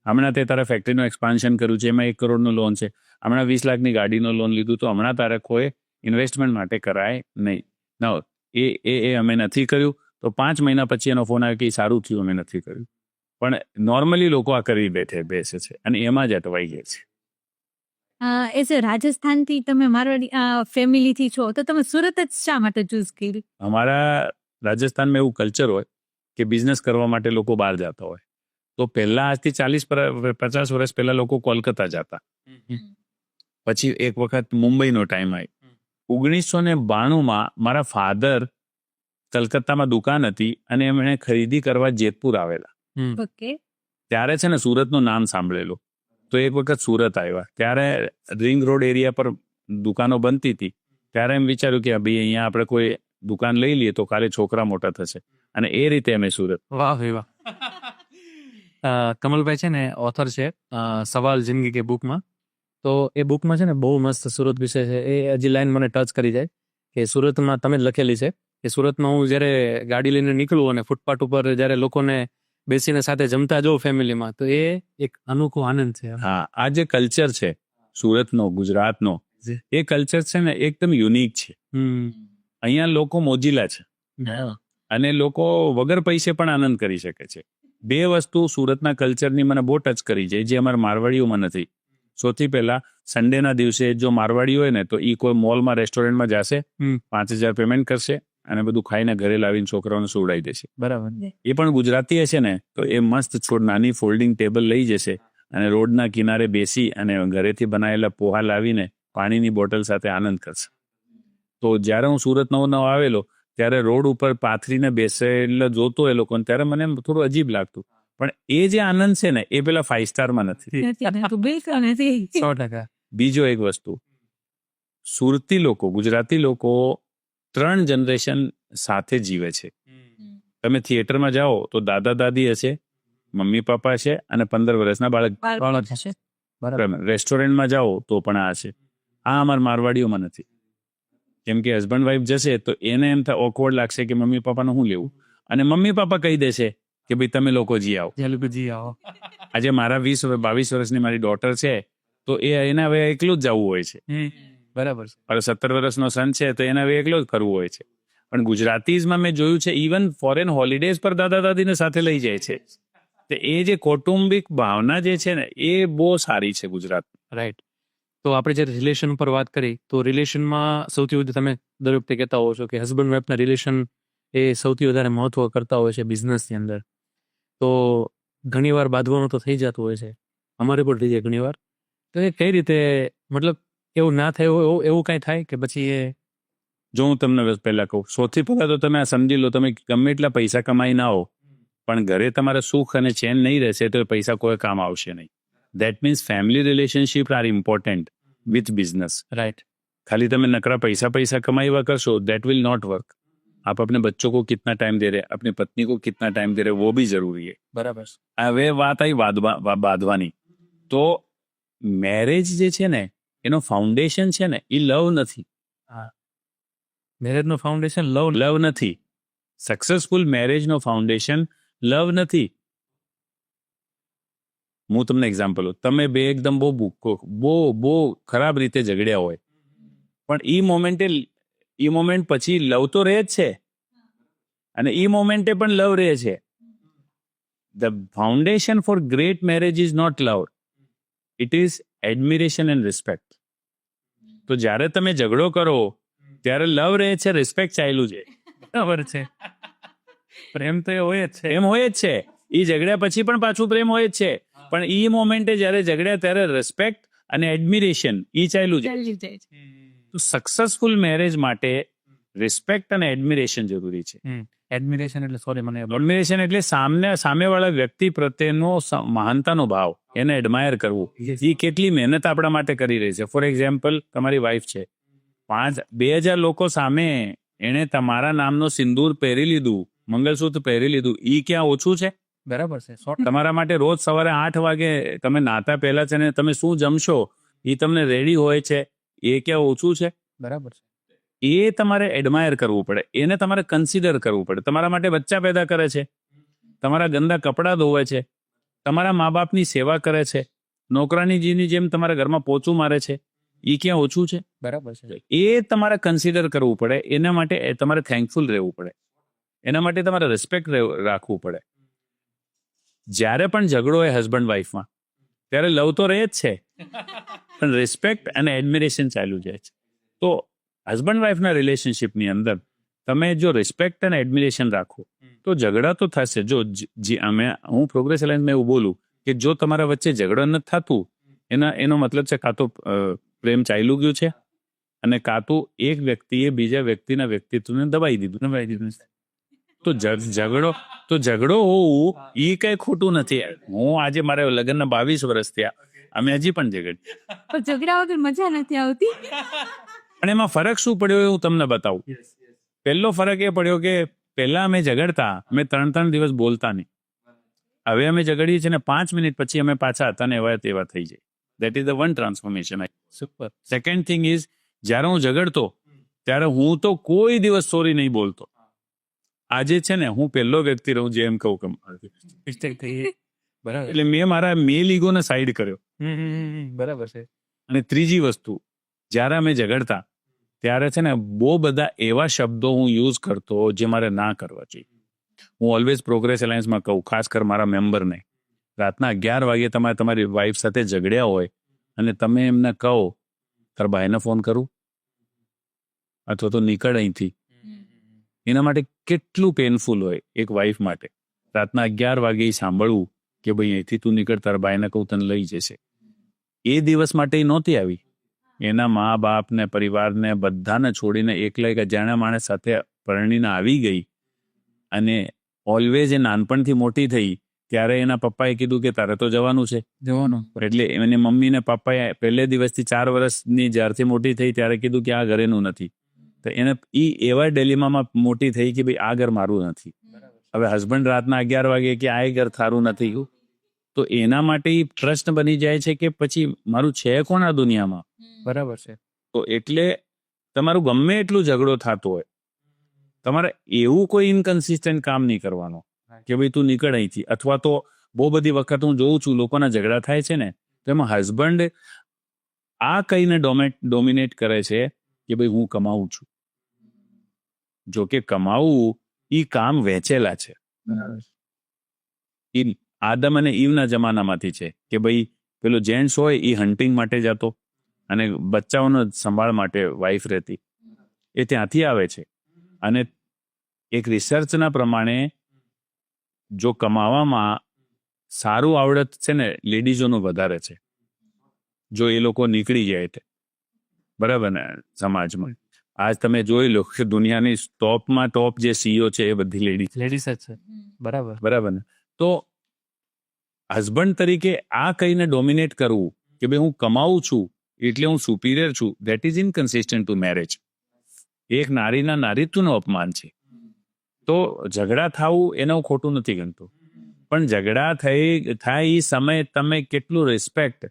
હમણાં તે તારા ફેક્ટરીનું એક્સપાન્શન કર્યું છે, એમાં 1 કરોડનું લોન છે, હમણાં 20 લાખની ગાડીનો લોન લીધું, તો હમણાં તારે કોઈ ઇન્વેસ્ટમેન્ટ માટે કરાય નહીં. ના, એ અમે નથી કર્યું. તો 5 મહિના પછી એનો ફોન આવ્યો કે સારું થયું અમે નથી કર્યું. પણ નોર્મલી લોકો આ કરી બેસે છે અને એમાં જ અટવાઈ ગયા છે. એઝ એ રાજસ્થાનથી તમે મારવાડી ફેમિલીથી છો તો તમે સુરત જ શા માટે ચૂઝ કર્યું? અમારા રાજસ્થાનમાં એવું કલ્ચર હોય કે બિઝનેસ કરવા માટે લોકો બહાર જતા હોય. તો પહેલા આજથી 40-50 વર્ષ પહેલા લોકો કોલકાતા જતા. પછી એક વખત મુંબઈનો ટાઈમ આવી. 1992 મારા ફાધર કલકત્તામાં દુકાન હતી અને એમણે ખરીદી કરવા જેતપુર આવેલા. ઓકે. ત્યારે છે ને સુરતનું નામ સાંભળેલું. તો એક વખત સુરત આવ્યા. ત્યારે રિંગ રોડ એરિયા પર દુકાનો બનતી હતી. ત્યારે એમ વિચાર્યું કે ભાઈ અહીંયા આપણે કોઈ દુકાન લઈ લઈએ તો કાલે છોકરા મોટા થશે. અને એ રીતે અમે સુરત. વાહ ભાઈ વાહ. કમલભાઈ છે ને ઓથર છે સવાલ જિંદગી કે બુકમાં. તો એ બુકમાં છે ને બહુ મસ્ત સુરત વિશે છે. એ હજી લાઈન મને ટચ કરી જાય કે સુરતમાં તમે જ લખેલી છે કે સુરતમાં હું જ્યારે ગાડી લઈને નીકળું અને ફૂટપાથ ઉપર જ્યારે લોકોને બેસીને સાથે જમતા જોઉં ફેમિલીમાં તો એ એક અનોખો આનંદ છે. હા, આ જે કલ્ચર છે સુરતનો, ગુજરાતનો, એ કલ્ચર છે ને એકદમ યુનિક છે. અહીંયા લોકો મોજીલા છે અને લોકો વગર પૈસે પણ આનંદ કરી શકે છે. બે વસ્તુ સુરતના કલ્ચરની મને બહુ ટચ કરી છે જે અમારા મારવાડીઓમાં નથી. સૌથી પહેલા સન્ડેના દિવસે જો મારવાડી હોય ને તો એ કોઈ મોલમાં રેસ્ટોરન્ટમાં જશે, 5,000 પેમેન્ટ કરશે અને બધું ખાઈને ઘરે લાવીને છોકરાઓને સુવડાવી દેશે. બરાબર. એ પણ ગુજરાતી હશે ને તો એ મસ્ત નાની ફોલ્ડિંગ ટેબલ લઈ જશે અને રોડના કિનારે બેસી અને ઘરેથી બનાવેલા પોહા લાવીને પાણીની બોટલ સાથે આનંદ કરશે. તો જ્યારે હું સુરત નવો આવેલો ત્યારે રોડ ઉપર પાથરીને બેસેલા જોતો એ લોકોને ત્યારે મને થોડું અજીબ લાગતું. પણ એ જે આનંદ છે ને એ પેલા 5 સ્ટારમાં નથી. બિલકુલ નથી. 100%. બીજો એક વસ્તુ, સુરતી લોકો, ગુજરાતી લોકો 3 જનરેશન સાથે જીવે છે. તમે થિયેટરમાં જાઓ તો દાદા દાદી હશે, મમ્મી પપ્પા છે અને 15 વર્ષના બાળક. બરાબર. રેસ્ટોરન્ટમાં જાઓ તો પણ આ છે. આ અમારા મારવાડીઓમાં નથી. કેમ કે હસબન્ડ વાઈફ જશે તો એને એમ ઓકવર્ડ લાગશે કે મમ્મી પપ્પાને શું લેવું, અને મમ્મી પપ્પા કહી દેશે કે ભાઈ તમે લોકો જી આવો. આજે મારા 20-22 વર્ષની મારી ડોટર છે તો એને હવે એકલું જ જવું હોય છે. બરાબર. 17 વર્ષનો સન છે તો એને હવે એકલો જ ફરવું હોય છે. પણ ગુજરાતીઝમાં મેં જોયું છે ઇવન ફોરેન હોલિડેઝ પર દાદા દાદીને સાથે લઈ જાય છે. તો એ જે કૌટુંબિક ભાવના જે છે ને એ બહુ સારી છે ગુજરાત. રાઈટ. તો આપણે જ્યારે રિલેશન ઉપર વાત કરી તો રિલેશનમાં સૌથી વધુ તમે દર વખતે કહેતા હોવ છો કે હસબન્ડ વાઈફના રિલેશન એ સૌથી વધારે મહત્વ કરતા હોય છે બિઝનેસની અંદર. તો ઘણીવાર બાંધવાનું તો થઈ જતું હોય છે, અમારે પણ થઈ જાય ઘણીવાર. તો એ કઈ રીતે, મતલબ એવું ના થાય એવું કાંઈ થાય કે પછી એ? જો હું તમને પહેલા કહું, સૌથી પહેલા તો તમે આ સમજી લો, તમે ગમે એટલા પૈસા કમાઈ ના હો પણ ઘરે તમારે સુખ અને ચેન નહીં રહેશે તો એ પૈસા કોઈ કામ આવશે નહીં. That means family relationships are important with business. Right. खाली તમે નકરા पैसा कमाई करशो, that will not work. आप अपने बच्चों को कितना टाइम दे रहे, अपनी पत्नी को कितना टाइम दे रहे, वो भी जरूरी है. बराबर. હવે વાત આવી બાંધવાની. તો મેરેજ જે છે ને એનો ફાઉન્ડેશન છે ને એ લવ નથી. મેરેજનો ફાઉન્ડેશન લવ નથી. સક્સેસફુલ મેરેજનો ફાઉન્ડેશન લવ નથી. હું તમને એક્ઝામ્પલ લઉં. તમે બે એકદમ બહુ ખરાબ રીતે ઝઘડ્યા હોય પણ ઈ મોમેન્ટ પછી લવ તો રહે જ છે અને ઈ મોમેન્ટે પણ લવ રહે છે. The foundation for great marriage is not love, it is admiration and respect. તો જ્યારે તમે ઝઘડો કરો ત્યારે લવ રહે છે, રિસ્પેક્ટ ચાલ્યું છે. બરાબર છે. પ્રેમ તો એ હોય જ છે. પ્રેમ હોય જ છે. ઈ ઝઘડ્યા પછી પણ પાછું પ્રેમ હોય જ છે. પણ ઈ મોમેન્ટે જ્યારે ઝઘડ્યા ત્યારે રિસ્પેક્ટ અને એડમિરેશન ઈ ચાલ્યું છે. તો સક્સેસફુલ મેરેજ માટે રિસ્પેક્ટ અને એડમિરેશન જરૂરી છે. એડમિરેશન એટલે એડમિરેશન એટલે સામેવાળા વ્યક્તિ પ્રત્યેનો મહાનતાનો ભાવ, એને એડમાયર કરવું. એ કેટલી મહેનત આપણા માટે કરી રહી છે. ફોર એક્ઝામ્પલ, તમારી વાઈફ છે, 2,000 લોકો સામે એણે તમારા નામનો સિંદૂર પહેરી લીધું, મંગલસૂત્ર પહેરી લીધું, ઈ ક્યાં ઓછું છે? બરાબર છે. તમારા માટે રોજ સવારે 8 વાગે તમે નાતા પહેલા છે ને તમે શું જમશો એ તમને રેડી હોય છે, એ ક્યાં ઓછું છે? બરાબર છે. એ તમારે એડમાયર કરવું પડે, એને તમારે કન્સિડર કરવું પડે. તમારા માટે બચ્ચા પેદા કરે છે, તમારા ગંદા કપડાં ધોવે છે, તમારા મા બાપની સેવા કરે છે, નોકરાનીજીની જેમ તમારા ઘરમાં પોચું મારે છે, એ ક્યાં ઓછું છે? બરાબર છે. એ તમારે કન્સિડર કરવું પડે. એના માટે તમારે થેન્કફુલ રહેવું પડે. એના માટે તમારે રિસ્પેક્ટ રાખવું પડે. જ્યારે પણ ઝઘડો હોય હસબન્ડ વાઈફમાં ત્યારે લવ તો રહે જ છે, પણ રિસ્પેક્ટ અને એડમિરેશન ચાલ્યું જાય છે. તો હસબન્ડ વાઈફના રિલેશનશિપની અંદર તમે જો રિસ્પેક્ટ અને એડમિરેશન રાખો તો ઝઘડા તો થશે. જો હું પ્રોગ્રેસ એલાયન્સમાં એવું બોલું કે જો તમારા વચ્ચે ઝઘડો નથી થતું, એનો મતલબ છે કાં તો પ્રેમ ચાલ્યું ગયું છે, અને કાં તો એક વ્યક્તિએ બીજા વ્યક્તિના વ્યક્તિત્વને દબાઈ દીધું. તો ઝઘડો હોવું એ કઈ ખોટું નથી. હું આજે મારે લગ્નના 22 વર્ષ થયા, અમે હજી પણ ઝઘડીએ. પણ ઝઘડા વગર મજા નથી આવતી. પણ એમાં ફરક શું પડ્યો એ હું તમને બતાવું. પહેલો ફરક એ પડ્યો કે પહેલા અમે ઝઘડતા, અમે 3 દિવસ બોલતા નહીં. હવે અમે ઝઘડીએ છીએ ને 5 મિનિટ પછી અમે પાછા હતા ને એવા તેવા થઈ જાય. That is the one transformation. Super. Second thing is, જ્યારે હું ઝઘડતો ત્યારે હું તો કોઈ દિવસ સોરી નહીં બોલતો. આજે છે ને હું પહેલો વ્યક્તિ રહું જે એમ કહું કે મિસ્ટેક થઈ. બરાબર. એટલે મેં મારા મેલ ઈગોને સાઈડ કર્યો. બરાબર છે. અને ત્રીજી વસ્તુ, જ્યારે અમે ઝઘડતા ત્યારે છે ને બહુ બધા એવા શબ્દો હું યુઝ કરતો જે મારે ના કરવા જોઈએ. હું ઓલવેઝ પ્રોગ્રેસ એલાયન્સમાં કહું, ખાસ કર મારા મેમ્બરને, રાતના 11 વાગે તમારી વાઈફ સાથે ઝઘડ્યા હોય અને તમે એમને કહો તારા ભાઈને ફોન કરું અથવા તો નીકળ અહીંથી, એના માટે કેટલું પેનફુલ હોય એક વાઈફ માટે. રાતના 11 વાગે સાંભળવું કે ભાઈ અહીંથી તું નીકળ, તારા ભાઈને કહું તને લઈ જશે. એ દિવસ માટે એ નહોતી આવી. એના મા બાપને, પરિવારને બધાને છોડીને એકલા એક અજાણ્યા માણસ સાથે પરણીને આવી ગઈ. અને ઓલવેઝ એ નાનપણથી મોટી થઈ ત્યારે એના પપ્પાએ કીધું કે તારે તો જવાનું છે. એટલે એને મમ્મી ને પપ્પાએ પહેલે દિવસથી 4 વર્ષની જ્યારથી મોટી થઈ ત્યારે કીધું કે આ ઘરેનું નથી. તો એને એવા ડેલીમામાં મોટી થઈ કે ભાઈ આ ઘર મારું નથી. હવે હસબન્ડ રાતના 11 વાગે કે આ ઘર થારું નથી, તો એના માટે પ્રશ્ન બની જાય છે કે પછી મારું છે કોણ આ દુનિયામાં. બરાબર છે. તો એટલે તમારું ગમે એટલું ઝઘડો થતો હોય, તમારે એવું કોઈ ઇનકન્સિસ્ટન્ટ કામ નહીં કરવાનું કે ભાઈ તું નીકળ અહીંથી. અથવા તો બહુ બધી વખત હું જોઉં છું લોકોના ઝઘડા થાય છે ને, તો એમાં હસબન્ડ આ કહીને ડોમિનેટ કરે છે કે ભાઈ હું કમાવું છું. જો કે કમાવું એ કામ વહેંચેલા છે. એ આદમ અને ઈવના જમાનામાંથી છે કે ભાઈ પેલો જેન્ટ્સ હોય એ હન્ટિંગ માટે જતો અને બચ્ચાઓનો સંભાળ માટે વાઈફ રહેતી. એ ત્યાંથી આવે છે. અને એક રિસર્ચના પ્રમાણે જો કમાવામાં સારું આવડત છે ને લેડીઝોનું વધારે છે, જો એ લોકો નીકળી જાય તે. બરાબર ને? સમાજમાં આજ તમે જોઈ લો કે દુનિયાની ટોપમાં ટોપ જે સીઈઓ છે એ બધી લેડીઝ જ છે. બરાબર ને? તો હસબન્ડ તરીકે આ કહીને ડોમિનેટ કરવું કે ભાઈ હું કમાવું છું એટલે હું સુપિરિયર છું, ધેટ ઇઝ ઇનકન્સિસ્ટન્ટ ટુ મેરેજ. એક નારીના નારીત્વનું અપમાન છે. તો ઝઘડા થવું એને હું ખોટું નથી ગણતો, પણ ઝઘડા થાય એ સમયે તમે કેટલું રિસ્પેક્ટ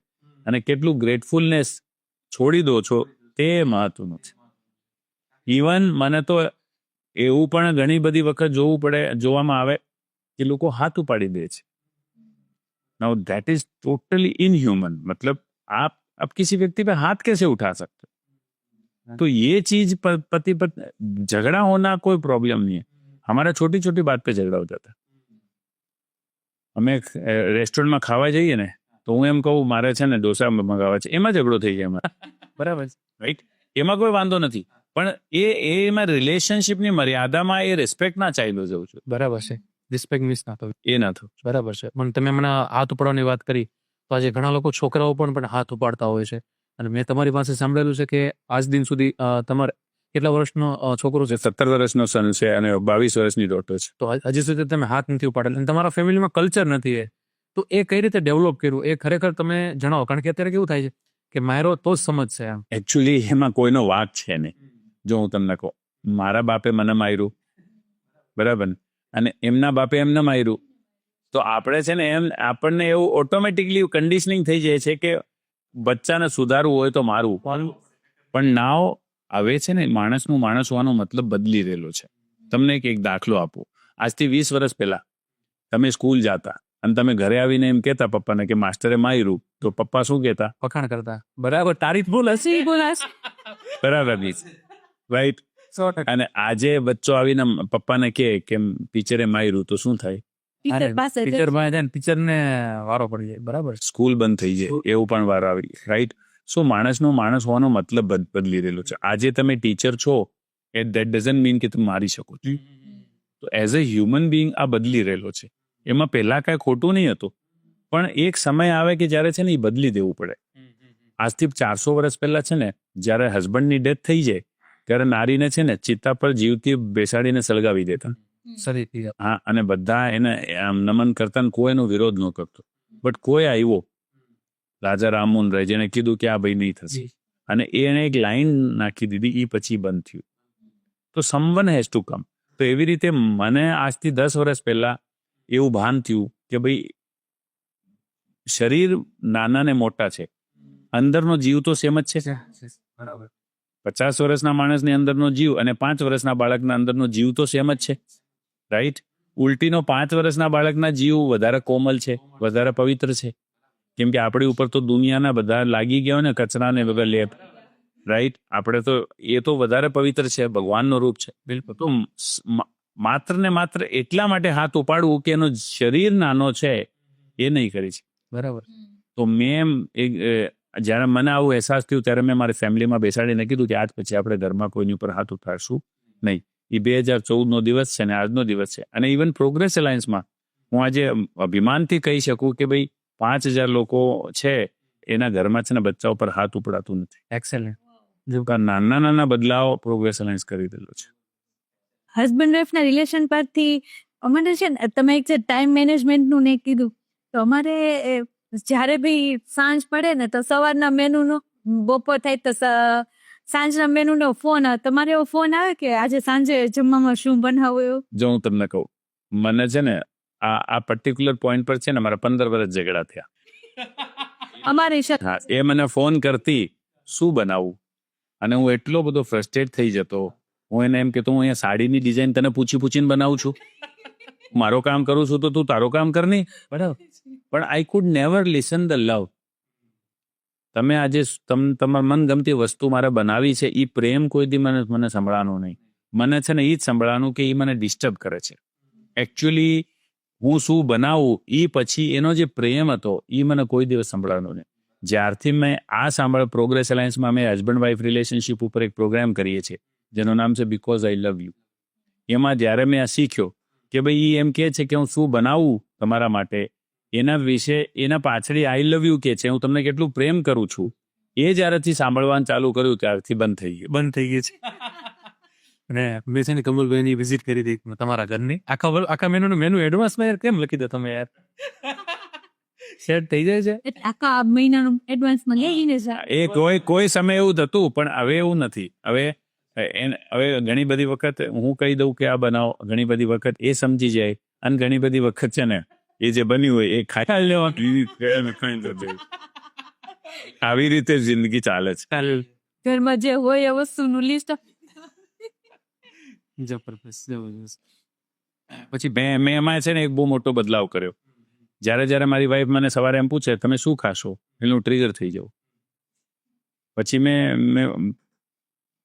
અને કેટલું ગ્રેટફુલનેસ છોડી દો છો તે મહત્વનું છે. ઇવન મને તો એવું પણ ઘણી બધી વખત જોવામાં આવે કે લોકો હાથ ઉપાડી દે છે. Now that is totally inhuman. मतलब आप किसी व्यक्ति पे हाथ कैसे उठा सकते हो? तो ये चीज पति पत्नी झगड़ा होना कोई प्रॉब्लम नहीं है. हमारा छोटी छोटी बात पे झगड़ा हो जाता है. અમે રેસ્ટોરન્ટમાં ખાવા જઈએ ને તો હું એમ કહું મારે છે ને ઢોસા મંગાવવા છે, એમાં ઝઘડો થઈ જાય અમારે. બરાબર. રાઈટ? એમાં કોઈ વાંધો નથી, પણ એમાં રિલેશનશિપની મર્યાદામાં એ રિસ્પેક્ટ ના ચાલ્યો જવું છું. બરાબર છે. રિસ્પેક્ટ મિસ ના થવું. એ ના થવું. બરાબર છે. પણ તમે હમણાં હાથ ઉપાડવાની વાત કરી તો આજે ઘણા લોકો છોકરાઓ પણ હાથ ઉપાડતા હોય છે. અને મેં તમારી પાસે સાંભળેલું છે કે આજ દિન સુધી તમારે કેટલા વર્ષનો છોકરો છે? 17 વર્ષનો સન છે અને 22 વર્ષની ડોટર છે. તો હજી સુધી તમે હાથ નથી ઉપાડેલા અને તમારા ફેમિલીમાં કલ્ચર નથી. તો એ કઈ રીતે ડેવલપ કર્યું એ ખરેખર તમે જણાવો. કારણ કે અત્યારે કેવું થાય છે કે માયરો તો જ સમજશે. એમ એકચ્યુઅલી એમાં કોઈનો વાક છે નહીં. જો હું તમને કહું, મારા બાપે મને માર્યું, બરાબર, અને એમના બાપે એમને માર્યું, તો આપણે છે ને એમ આપણને એવું ઓટોમેટિકલી કન્ડિશનિંગ થઈ જાય છે કે બચ્ચાને સુધારવું હોય તો મારવું. પણ નાવ હવે છે ને માણસનું માણસ હોવાનો મતલબ બદલી રહેલો છે. તમને એક દાખલો આપું. આજથી 20 વર્ષ પહેલા તમે સ્કૂલ જતા અને તમે ઘરે આવીને એમ કહેતા પપ્પાને કે માસ્ટરે માર્યું, તો પપ્પા શું કહેતા? વખાણ કરતા. બરાબર. તારીફ બોલાશે. બરાબર, રાઈટ? અને આજે બચ્ચો આવીને પપ્પાને કહે કે ટીચરે માર્યું તો શું થાય? ટીચર પાસે ટીચર પાસે જાય ને ટીચર ને વારો પડી જાય, બરાબર. સ્કૂલ બંધ થઈ જાય એવું પણ વાર આવી, રાઈટ? સો માણસ હોવાનો મતલબ બદલી રહેલો છે. આજે તમે ટીચર છો એટ ધેટ ડઝન્ટ મીન કે તમે મારી શકો છો. તો એઝ અ હ્યુમન બિંગ આ બદલી રહેલો છે. એમાં પહેલા કાંઈ ખોટું નહીં હતું, પણ એક સમય આવે કે જ્યારે છે ને એ બદલી દેવું પડે. આજથી 400 વર્ષ પહેલા છે ને, જ્યારે હસબન્ડની ડેથ થઈ જાય ત્યારે નારીને છે ને ચિત્તા પર જીવતી બેસાડીને સળગાવી દેતા. સરી હા, અને બધા એને આમ નમન કરતા ને કોઈ એનો વિરોધ ન કરતો. બટ કોઈ આવ્યો રાજા રામમોહન રાય જેને કીધું કે આ ભાઈ નહીં થશે, અને એને એક લાઈન નાખી દીધી, એ પછી બંધ થયું. તો સમવન હેઝ ટુ કમ. તો એવી રીતે મને આજથી 10 વર્ષ પહેલા એવું ભાન થયું કે ભાઈ શરીર નાના ને મોટા છે, અંદરનો જીવ તો સેમ જ છે. બરાબર. 50 વર્ષના માણસની અંદરનો જીવ અને 5 વર્ષના બાળકના અંદરનો જીવ તો સેમ જ છે, રાઈટ? ઉલટીનો 5 વર્ષના બાળકના જીવ વધારે કોમલ છે, વધારે પવિત્ર છે, કેમ કે આપણી ઉપર તો દુનિયાના બધા લાગી ગયા ને કચરાને વગર લેપ, રાઈટ? આપણે તો એ તો વધારે પવિત્ર છે, ભગવાનનો રૂપ છે. બિલકુલ. તો માત્ર ને માત્ર એટલા માટે હાથ ઉપાડવું કે એનો શરીર નાનો છે એ નહીં કરી છે. બરાબર. તો મેં જ્યારે મને આવું અહેસાસ થયું ત્યારે મેં મારી ફેમિલીમાં બેસાડીને કીધું કે આજ પછી આપણે ઘરમાં કોઈની ઉપર હાથ ઉઠાડશું નહીં. એ 2014નો દિવસ છે ને આજનો દિવસ છે. અને ઇવન પ્રોગ્રેસ એલાયન્સમાં હું આજે અભિમાનથી કહી શકું કે ભાઈ 5000 લોકો છે એના ઘરમાં છે ને બચ્ચા ઉપર હાથ ઉપડાતું નથી. એક્સેલન્ટ. નાના નાના બદલાવ પ્રોગ્રેસ એલાયન્સ કરી દેલો છે. હસબન્ડ વાઈફના રિલેશન પરથી અમારે છે ને, તમે એક જે ટાઈમ મેનેજમેન્ટનું ને કીધું, તો અમારે જ્યારે બી સાંજ પડે ને તો સવારના મેનુનો, બપોર થાય તો સાંજના મેનુનો ફોન આવે. તમારે એવો ફોન આવે કે આજે સાંજે જમવામાં શું બનાવવું એવું? જો હું તમને કહું, મને છે ને આ પર્ટિક્યુલર પોઈન્ટ પર છે ને મારા 15 વર્ષ ઝઘડા થયા. અમારી સાથે હા, એ મને ફોન કરતી શું બનાવું, અને હું એટલો બધો ફ્રસ્ટ્રેટ થઈ જતો. હું એને એમ કહેતો, હું અહીંયા સાડીની ડિઝાઇન તને પૂછીને બનાવું છું, મારો કામ કરું છું તો તું તારો કામ કર નહીં. બરાબર. પણ I could never listen the love. તમે આજે તમારી મનગમતી વસ્તુ મારે બનાવી છે, એ પ્રેમ કોઈ દી મને સંભળાવાનું નહીં. મને છે ને એ જ સંભળાવાનું કે એ મને ડિસ્ટર્બ કરે છે. એકચ્યુઅલી હું શું બનાવું એ પછી એનો જે પ્રેમ હતો એ મને કોઈ દિવસ સંભળાવાનો નહીં. જ્યારથી મેં આ પ્રોગ્રેસ એલાયન્સમાં અમે હસબન્ડ વાઇફ રિલેશનશિપ ઉપર એક પ્રોગ્રામ કરીએ છીએ જેનું નામ છે બીકોઝ આઈ લવ યુ. એમાં જ્યારે મેં આ શીખ્યો કે ભાઈ એ એમ કહે છે કે હું શું બનાવું તમારા માટે, એના વિશે એના પાછળ આઈ લવ યુ કે છે, હું તમને કેટલું પ્રેમ કરું છું, એ જ્યારેથી સાંભળવાનું ચાલુ કર્યું ત્યારથી બંધ થઈ ગયું. બંધ થઈ ગઈ છે. અને મેં છે ને કમલભાઈની વિઝિટ કરી હતી તમારા ઘરની. આખા મેનુ એડવાન્સમાં યાર કેમ લખી દો તમે યાર? સેટ થઈ જાય છે. એટલે આખા મહિનાનું એડવાન્સમાં લઈને જ એ કોઈ સમય એવું થતું, પણ હવે એવું નથી. હવે ઘણી બધી વખત હું કહી દઉં કે આ બનાવો, ઘણી બધી વખત એ સમજી જાય, અને ઘણી બધી વખત છે ને એ જે બન્યું હોય એ ખાઈ લેવાનું. આવી રીતે જિંદગી ચાલે છે. ઘરમાં જે હોય એ વસ્તુનું લિસ્ટ. જબરદસ્ત. પછી મેં એમાં છે ને એક બહુ મોટો બદલાવ કર્યો. જ્યારે મારી વાઈફ મને સવારે એમ પૂછે તમે શું ખાશો, એનું ટ્રિગર થઈ જાઉં. પછી મેં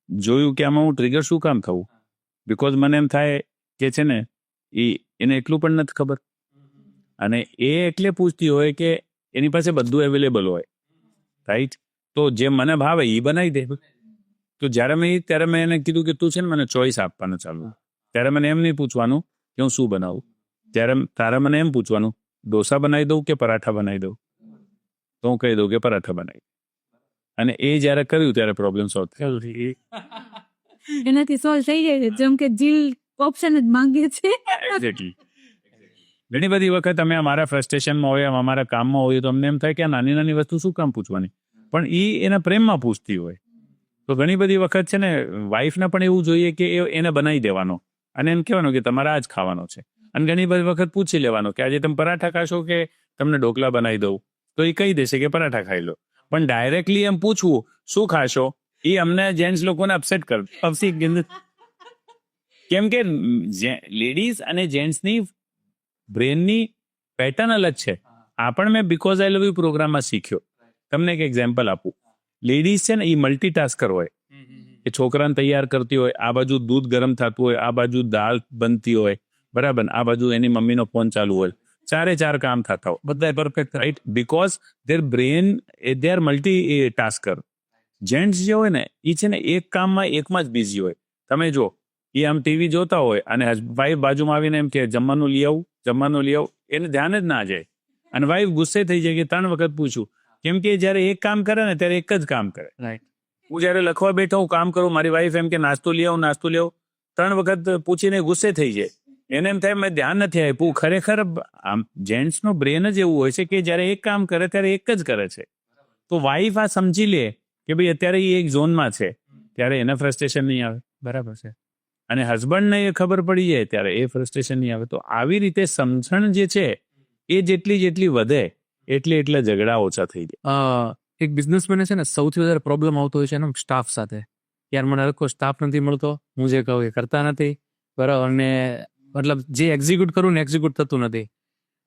જોયું કે આમાં હું ટ્રિગર શું કામ થવું, બિકોઝ મને એમ થાય કે છે ને એને એટલું પણ નથી ખબર, અને એ એટલે પૂછતી હોય કે એની પાસે બધું અવેલેબલ હોય, રાઈટ? તો જે મને ભાવે એ બનાવી દે. તો ત્યારે મેં એને કીધું કે તું છે ને મને ચોઈસ આપવાનું ચાલુ. ત્યારે મને એમ નહીં પૂછવાનું કે હું શું બનાવું, તારે મને એમ પૂછવાનું ડોસા બનાવી દઉં કે પરાઠા બનાવી દઉં, તો હું કહી દઉં કે પરાઠા બનાવી. અને એ જ્યારે કર્યું ત્યારે પ્રોબ્લેમ સોલ્વ થયો. એનાથી સોલ્વ થઈ જાય છે, જેમ કે જીલ ઓપ્શન જ માંગે છે. એક્ઝેક્ટલી. ઘણી બધી વખત અમે અમારા ફ્રસ્ટ્રેશનમાં હોય, અમારા કામમાં હોય, તો અમને એમ થાય કે આ નાની નાની વસ્તુ શું કામ પૂછવાની, પણ એ એના પ્રેમમાં પૂછતી હોય. તો ઘણી બધી વખત છે ને વાઈફને પણ એવું જોઈએ કે એને બનાવી દેવાનો અને એમ કહેવાનું કે તમારે આ જ ખાવાનો છે. અને ઘણી બધી વખત પૂછી લેવાનો કે આજે તમે પરાઠા ખાશો કે તમને ઢોકળા બનાવી દઉં, તો એ કહી દેશે કે પરાઠા ખાઈ લો. પણ ડાયરેક્ટલી એમ પૂછવું શું ખાશો, એ અમને જેન્ટ્સ લોકોને અપસેટ કરે. કેમ કે લેડીઝ અને જેન્ટ્સની બ્રેનની પેટર્ન અલગ છે. આ પણ મેં બીકોઝ આઈ લવ યુ પ્રોગ્રામમાં શીખ્યો. તમને એક એક્ઝામ્પલ આપું. લેડીઝ છે ને એ મલ્ટીટાસ્કર હોય, એ છોકરાને તૈયાર કરતી હોય, આ બાજુ દૂધ ગરમ થતું હોય, આ બાજુ દાળ બનતી હોય, બરાબર, આ બાજુ એની મમ્મીનો ફોન ચાલુ હોય, ચારે ચાર કામ થતા હોય, બધા perfect right, because their brain they are multi tasker. Gents જે હોય ને એ છે ને એક કામમાં એકમાં જ બિઝી હોય. તમે જો, એ આમ ટીવી જોતા હોય અને વાઈફ બાજુમાં આવીને એમ કે જમવાનું લઈ આવું, એને ધ્યાન જ ના જાય. અને વાઈફ ગુસ્સે થઈ જાય કે 3 વખત પૂછું, કેમ કે જયારે એક કામ કરે ને ત્યારે એક જ કામ કરે. રાઈટ. હું જયારે લખવા બેઠો હું કામ કરું, મારી વાઈફ એમ કે નાસ્તો લઈ આવું, 3 વખત પૂછીને ગુસ્સે થઈ જાય. એને એમ થાય મેં ધ્યાન નથી આપ્યું. ખરેખર આમ જેન્ટ્સનો બ્રેન જ એવું હોય છે કે જયારે એક કામ કરે ત્યારે એક જ કરે છે. તો વાઈફ આ સમજી લે કે ભાઈ અત્યારે એ એક ઝોનમાં છે, ત્યારે એને ફ્રસ્ટ્રેશન નહીં આવે. બરાબર છે. અને હસબન્ડને એ ખબર પડી જાય ત્યારે એ ફ્રસ્ટ્રેશન નહીં આવે. તો આવી રીતે સમજણ જે છે એ જેટલી વધે એટલે ઝઘડા ઓછા થઈ જાય. એક બિઝનેસમેન છે ને સૌથી વધારે પ્રોબ્લેમ આવતો હોય છે એનો સ્ટાફ સાથે. યાર મને હરખો સ્ટાફ નથી મળતો, હું જે કહું એ કરતા નથી, બરાબર, અને મતલબ જે એક્ઝિક્યુટ કરું ને એક્ઝિક્યુટ થતું નથી,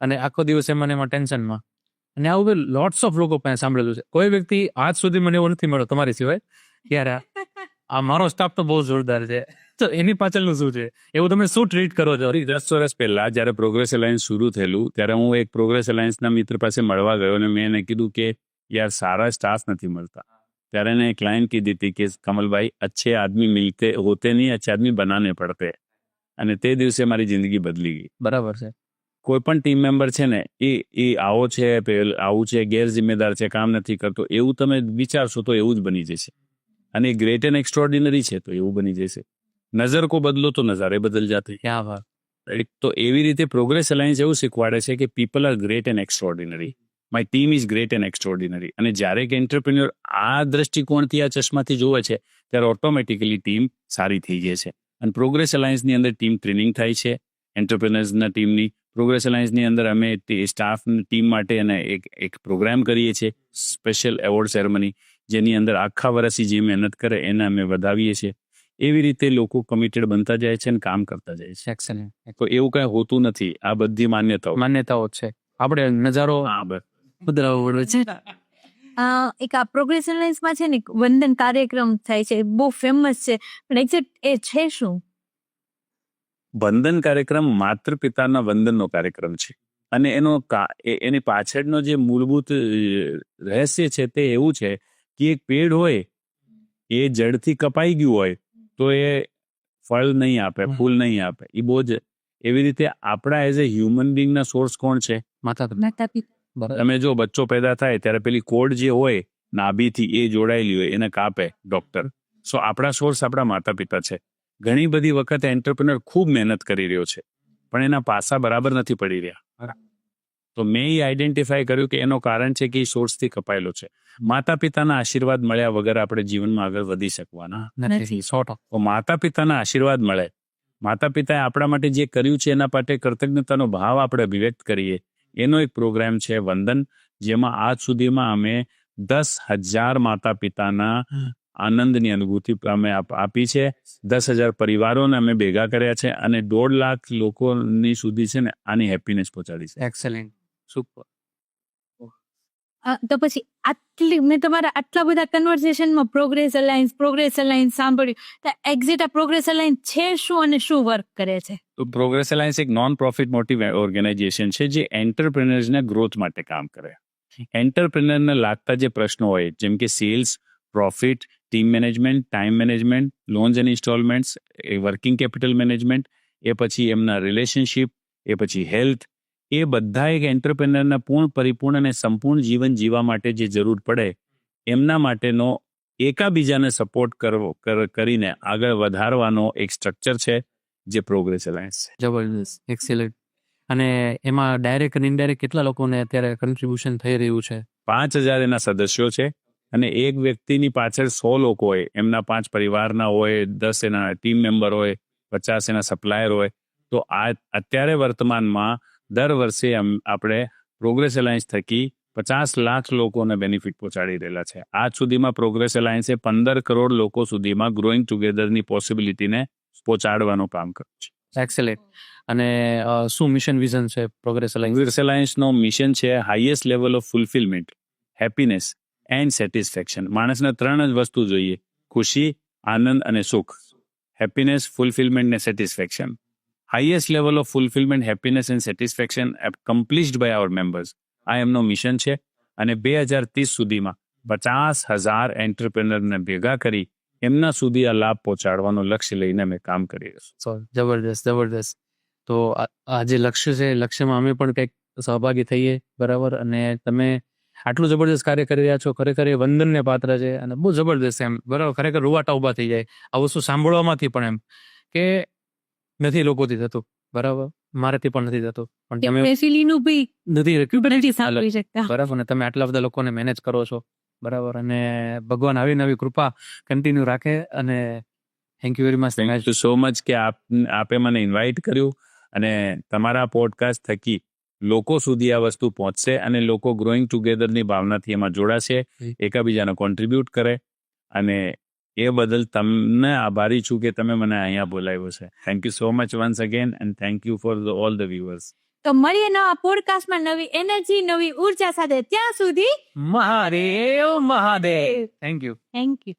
અને આખો દિવસ એમાં ને એમાં ટેન્શનમાં. અને આવું લોટ્સ ઓફ લોકો પાસે સાંભળેલું છે. કોઈ વ્યક્તિ આજ સુધી મને એવો નથી મળ્યો તમારી સિવાય, યાર આ મારો સ્ટાફ તો બહુ જોરદાર છે, તો એની પાછળનું શું છે, એવું તમે શું ટ્રીટ કરો છો? 10 વર્ષ પહેલા જયારે પ્રોગ્રેસ એલાયન્સ શરૂ થયેલું ત્યારે હું એક પ્રોગ્રેસ એલાયન્સના મિત્ર પાસે મળવા ગયો અને મેં એને કીધું કે યાર સારા સ્ટાફ નથી મળતા. ત્યારે એને એક લાઈન કીધી હતી કે કમલભાઈ, અચ્છે આદમી મિલતે હોતે નહીં, અચ્છે આદમી બનાને પડતે. અને તે દિવસે મારી જિંદગી બદલી ગઈ. બરાબર છે. કોઈ પણ ટીમ મેમ્બર છે ને એ આવો છે, આવું છે, ગેરજિમ્મેદાર છે, કામ નથી કરતો, એવું તમે વિચારશો તો એવું જ બની જશે. અને ગ્રેટ એન્ડ એક્સ્ટ્રોર્ડિનરી છે તો એવું બની જશે. નજર કો બદલો તો નજારે બદલ જાતે. ક્યાં વાત. તો એવી રીતે પ્રોગ્રેસ એલાયન્સ એવું શીખવાડે છે કે people are great and extraordinary, my team is great and extraordinary. અને જ્યારે કે એન્ટરપ્રિન્યોર આ દ્રષ્ટિકોણથી, આ ચશ્માથી જોવે છે ત્યારે ઓટોમેટિકલી ટીમ સારી થઈ જાય છે. અને પ્રોગ્રેસ એલાયન્સની અંદર ટીમ ટ્રેનિંગ થાય છે એન્ટરપ્રિનર્સના ટીમની. પ્રોગ્રેસ એલાયન્સની અંદર અમે સ્ટાફ ટીમ માટે અને એક પ્રોગ્રામ કરીએ છીએ, સ્પેશિયલ એવોર્ડ સેરેમની, જેની અંદર આખા વર્ષની જે મહેનત કરે એને અમે વધાવીએ છીએ. એવી રીતે લોકો કમિટેડ બનતા જાય છે અને કામ કરતા જાય છે. એક્સેલન્ટ. તો એવું કઈ હોતું નથી. આ બધી માન્યતાઓ છે. આપણે નજારો બદલાવવો પડે છે. એક આ પ્રોગ્રેસ એલાયન્સમાં છે ને એક વંદન કાર્યક્રમ થાય છે, બહુ ફેમસ છે, પણ એક્ઝેક્ટ એ છે શું? વંદન કાર્યક્રમ માતૃ પિતાના વંદનનો કાર્યક્રમ છે. અને એની પાછળનો જે મૂળભૂત રહસ્ય છે તે એવું છે કે એક પેડ હોય એ જડથી કપાઈ ગયું હોય તો એ ફળ નહીં આપે, ફૂલ નહીં આપે. એ બહુ જ એવી રીતે આપણા એઝ એ હ્યુમન બિંગના સોર્સ કોણ છે? માતા પિતા. તમે જો બચ્ચો પેદા થાય ત્યારે પેલી કોડ જે હોય નાભીથી એ જોડાયેલી હોય એને કાપે ડોક્ટર. સો આપણા સોર્સ આપણા માતા પિતા છે. ઘણી બધી વખત એન્ટરપ્રેન્યોર ખૂબ મહેનત કરી રહ્યો છે પણ એના પાસા બરાબર નથી પડી રહ્યા. તો મેં એ આઈડેન્ટિફાય કર્યું કે એનો કારણ છે કે એ સોર્સથી કપાયેલો છે. માતા પિતાના આશીર્વાદ મળ્યા વગર આપણે જીવનમાં આગળ વધી શકવાના નથી. 100%. તો માતા પિતાના આશીર્વાદ મળે, માતા પિતાએ આપણા માટે જે કર્યું છે એના માટે કૃતજ્ઞતાનો ભાવ આપણે અભિવ્યક્ત કરીએ, એનો એક પ્રોગ્રામ છે વંદન, જેમાં આજ સુધીમાં અમે 10,000 માતા પિતાના આનંદની અનુભૂતિ અમે આપી છે. 10,000 પરિવારોને અમે ભેગા કર્યા છે અને 1.5 લાખ લોકોની સુધી છે ને આની હેપીનેસ પહોંચાડી છે. એક્સેલન્ટ. સુપર. તો પછી મેં તમારા આટલા બધા કન્વર્સેશનમાં પ્રોગ્રેસ એલાયન્સ સાંભળ્યું, તો એક્ઝેક્ટ આ પ્રોગ્રેસ એલાયન્સ છે શું અને શું વર્ક કરે છે? તો પ્રોગ્રેસ એલાયન્સ એક નોન પ્રોફિટ મોટિવ ઓર્ગેનાઇઝેશન છે જે એન્ટરપ્રેનર્સના ગ્રોથ માટે કામ કરે. એન્ટરપ્રેનરને લાગતા જે પ્રશ્નો હોય જેમ કે sales, profit, team management, time management, loans and instalments, working capital management, એ પછી એમના રિલેશનશિપ, એ પછી હેલ્થ, એ બધા એક એન્ટરપ્રેનરના પરિપૂર્ણ અને સંપૂર્ણ જીવન જીવવા માટે જે જરૂર પડે એમના માટેનો એકાબીજાને સપોર્ટ કરીને આગળ વધારવાનો એક સ્ટ્રક્ચર છે જે પ્રોગ્રેસ એલાયન્સ છે. જબરદસ્ત. એક્સેલન્ટ. અને એમાં ડાયરેક્ટ અને ઇનડાયરેક્ટ કેટલા લોકોને અત્યારે કન્ટ્રીબ્યુશન થઈ રહ્યું છે? 5,000 એના સદસ્યો છે અને એક વ્યક્તિની પાછળ 100 લોકો હોય, એમના 5 પરિવારના હોય, 10 એના ટીમ મેમ્બર હોય, 50 એના સપ્લાયર હોય. તો આ અત્યારે વર્તમાનમાં દર વર્ષે આપણે પ્રોગ્રેસ એલાયન્સ થકી 50 લાખ લોકોને બેનિફિટ પહોંચાડી રહેલા છે. આજ સુધીમાં પ્રોગ્રેસ એલાયન્સે 15 કરોડ લોકો સુધીમાં ગ્રોઈંગ ટુગેધરની પોસિબિલિટીને પહોંચાડવાનું કામ કર્યું છે. એક્સેલન્ટ. અને શું મિશન વિઝન છે પ્રોગ્રેસ એલાયન્સ? પ્રોગ્રેસ એલાયન્સનો મિશન છે highest level of fulfilment, happiness and satisfaction. માણસને 3 જ વસ્તુ જોઈએ: ખુશી, આનંદ અને સુખ. હેપીનેસ, ફુલફિલમેન્ટ ને satisfaction. highest level of fulfillment, happiness and satisfaction accomplished by our members. આ એમનો મિશન છે અને 2030 સુધીમાં 50,000 એન્ટરપ્રેનરને ભેગા કરી એમના સુધી આ લાભ પહોંચાડવાનો લક્ષ્ય લઈને અમે કામ કરી રહ્યા છીએ. સો જબરદસ્ત. તો આ જે લક્ષ્ય છે એ લક્ષ્યમાં અમે પણ કંઈક સહભાગી થઈએ, બરાબર. અને તમે આટલું જબરદસ્ત કાર્ય કરી રહ્યા છો, ખરેખર એ વંદનને પાત્ર છે અને બહુ જબરદસ્ત એમ, બરાબર. ખરેખર રૂવાટા ઊભા થઈ જાય આ વસ્તુ સાંભળવામાંથી પણ એમ કે નથી લોકોથી થતું, બરાબર. મારાથી પણ નથી થતું, પણ તમે ફેસિલીનું બી નથી નથી સાંભળી શકતા. બરાબર. અને તમે આટલા બધા લોકોને મેનેજ કરો છો, બરાબર. અને ભગવાન આવી નવી કૃપા કન્ટિન્યુ રાખે. અને thank you very much. Thank you so much કે આપે મને ઇન્વાઇટ કર્યું અને તમારા પોડકાસ્ટ થકી લોકો સુધી આ વસ્તુ પહોંચશે અને લોકો ગ્રોઈંગ ટુગેધરની ભાવનાથી એમાં જોડાશે, એકાબીજાને કોન્ટ્રીબ્યુટ કરે. અને એ બદલ તમને આભારી છું કે તમે મને અહીંયા બોલાવ્યો છે. Thank you so much once again and thank you for all the viewers. તો મળીએ નવા પોડકાસ્ટમાં નવી એનર્જી, નવી ઉર્જા સાથે. ત્યાં સુધી Mahadev. Thank you. Thank you.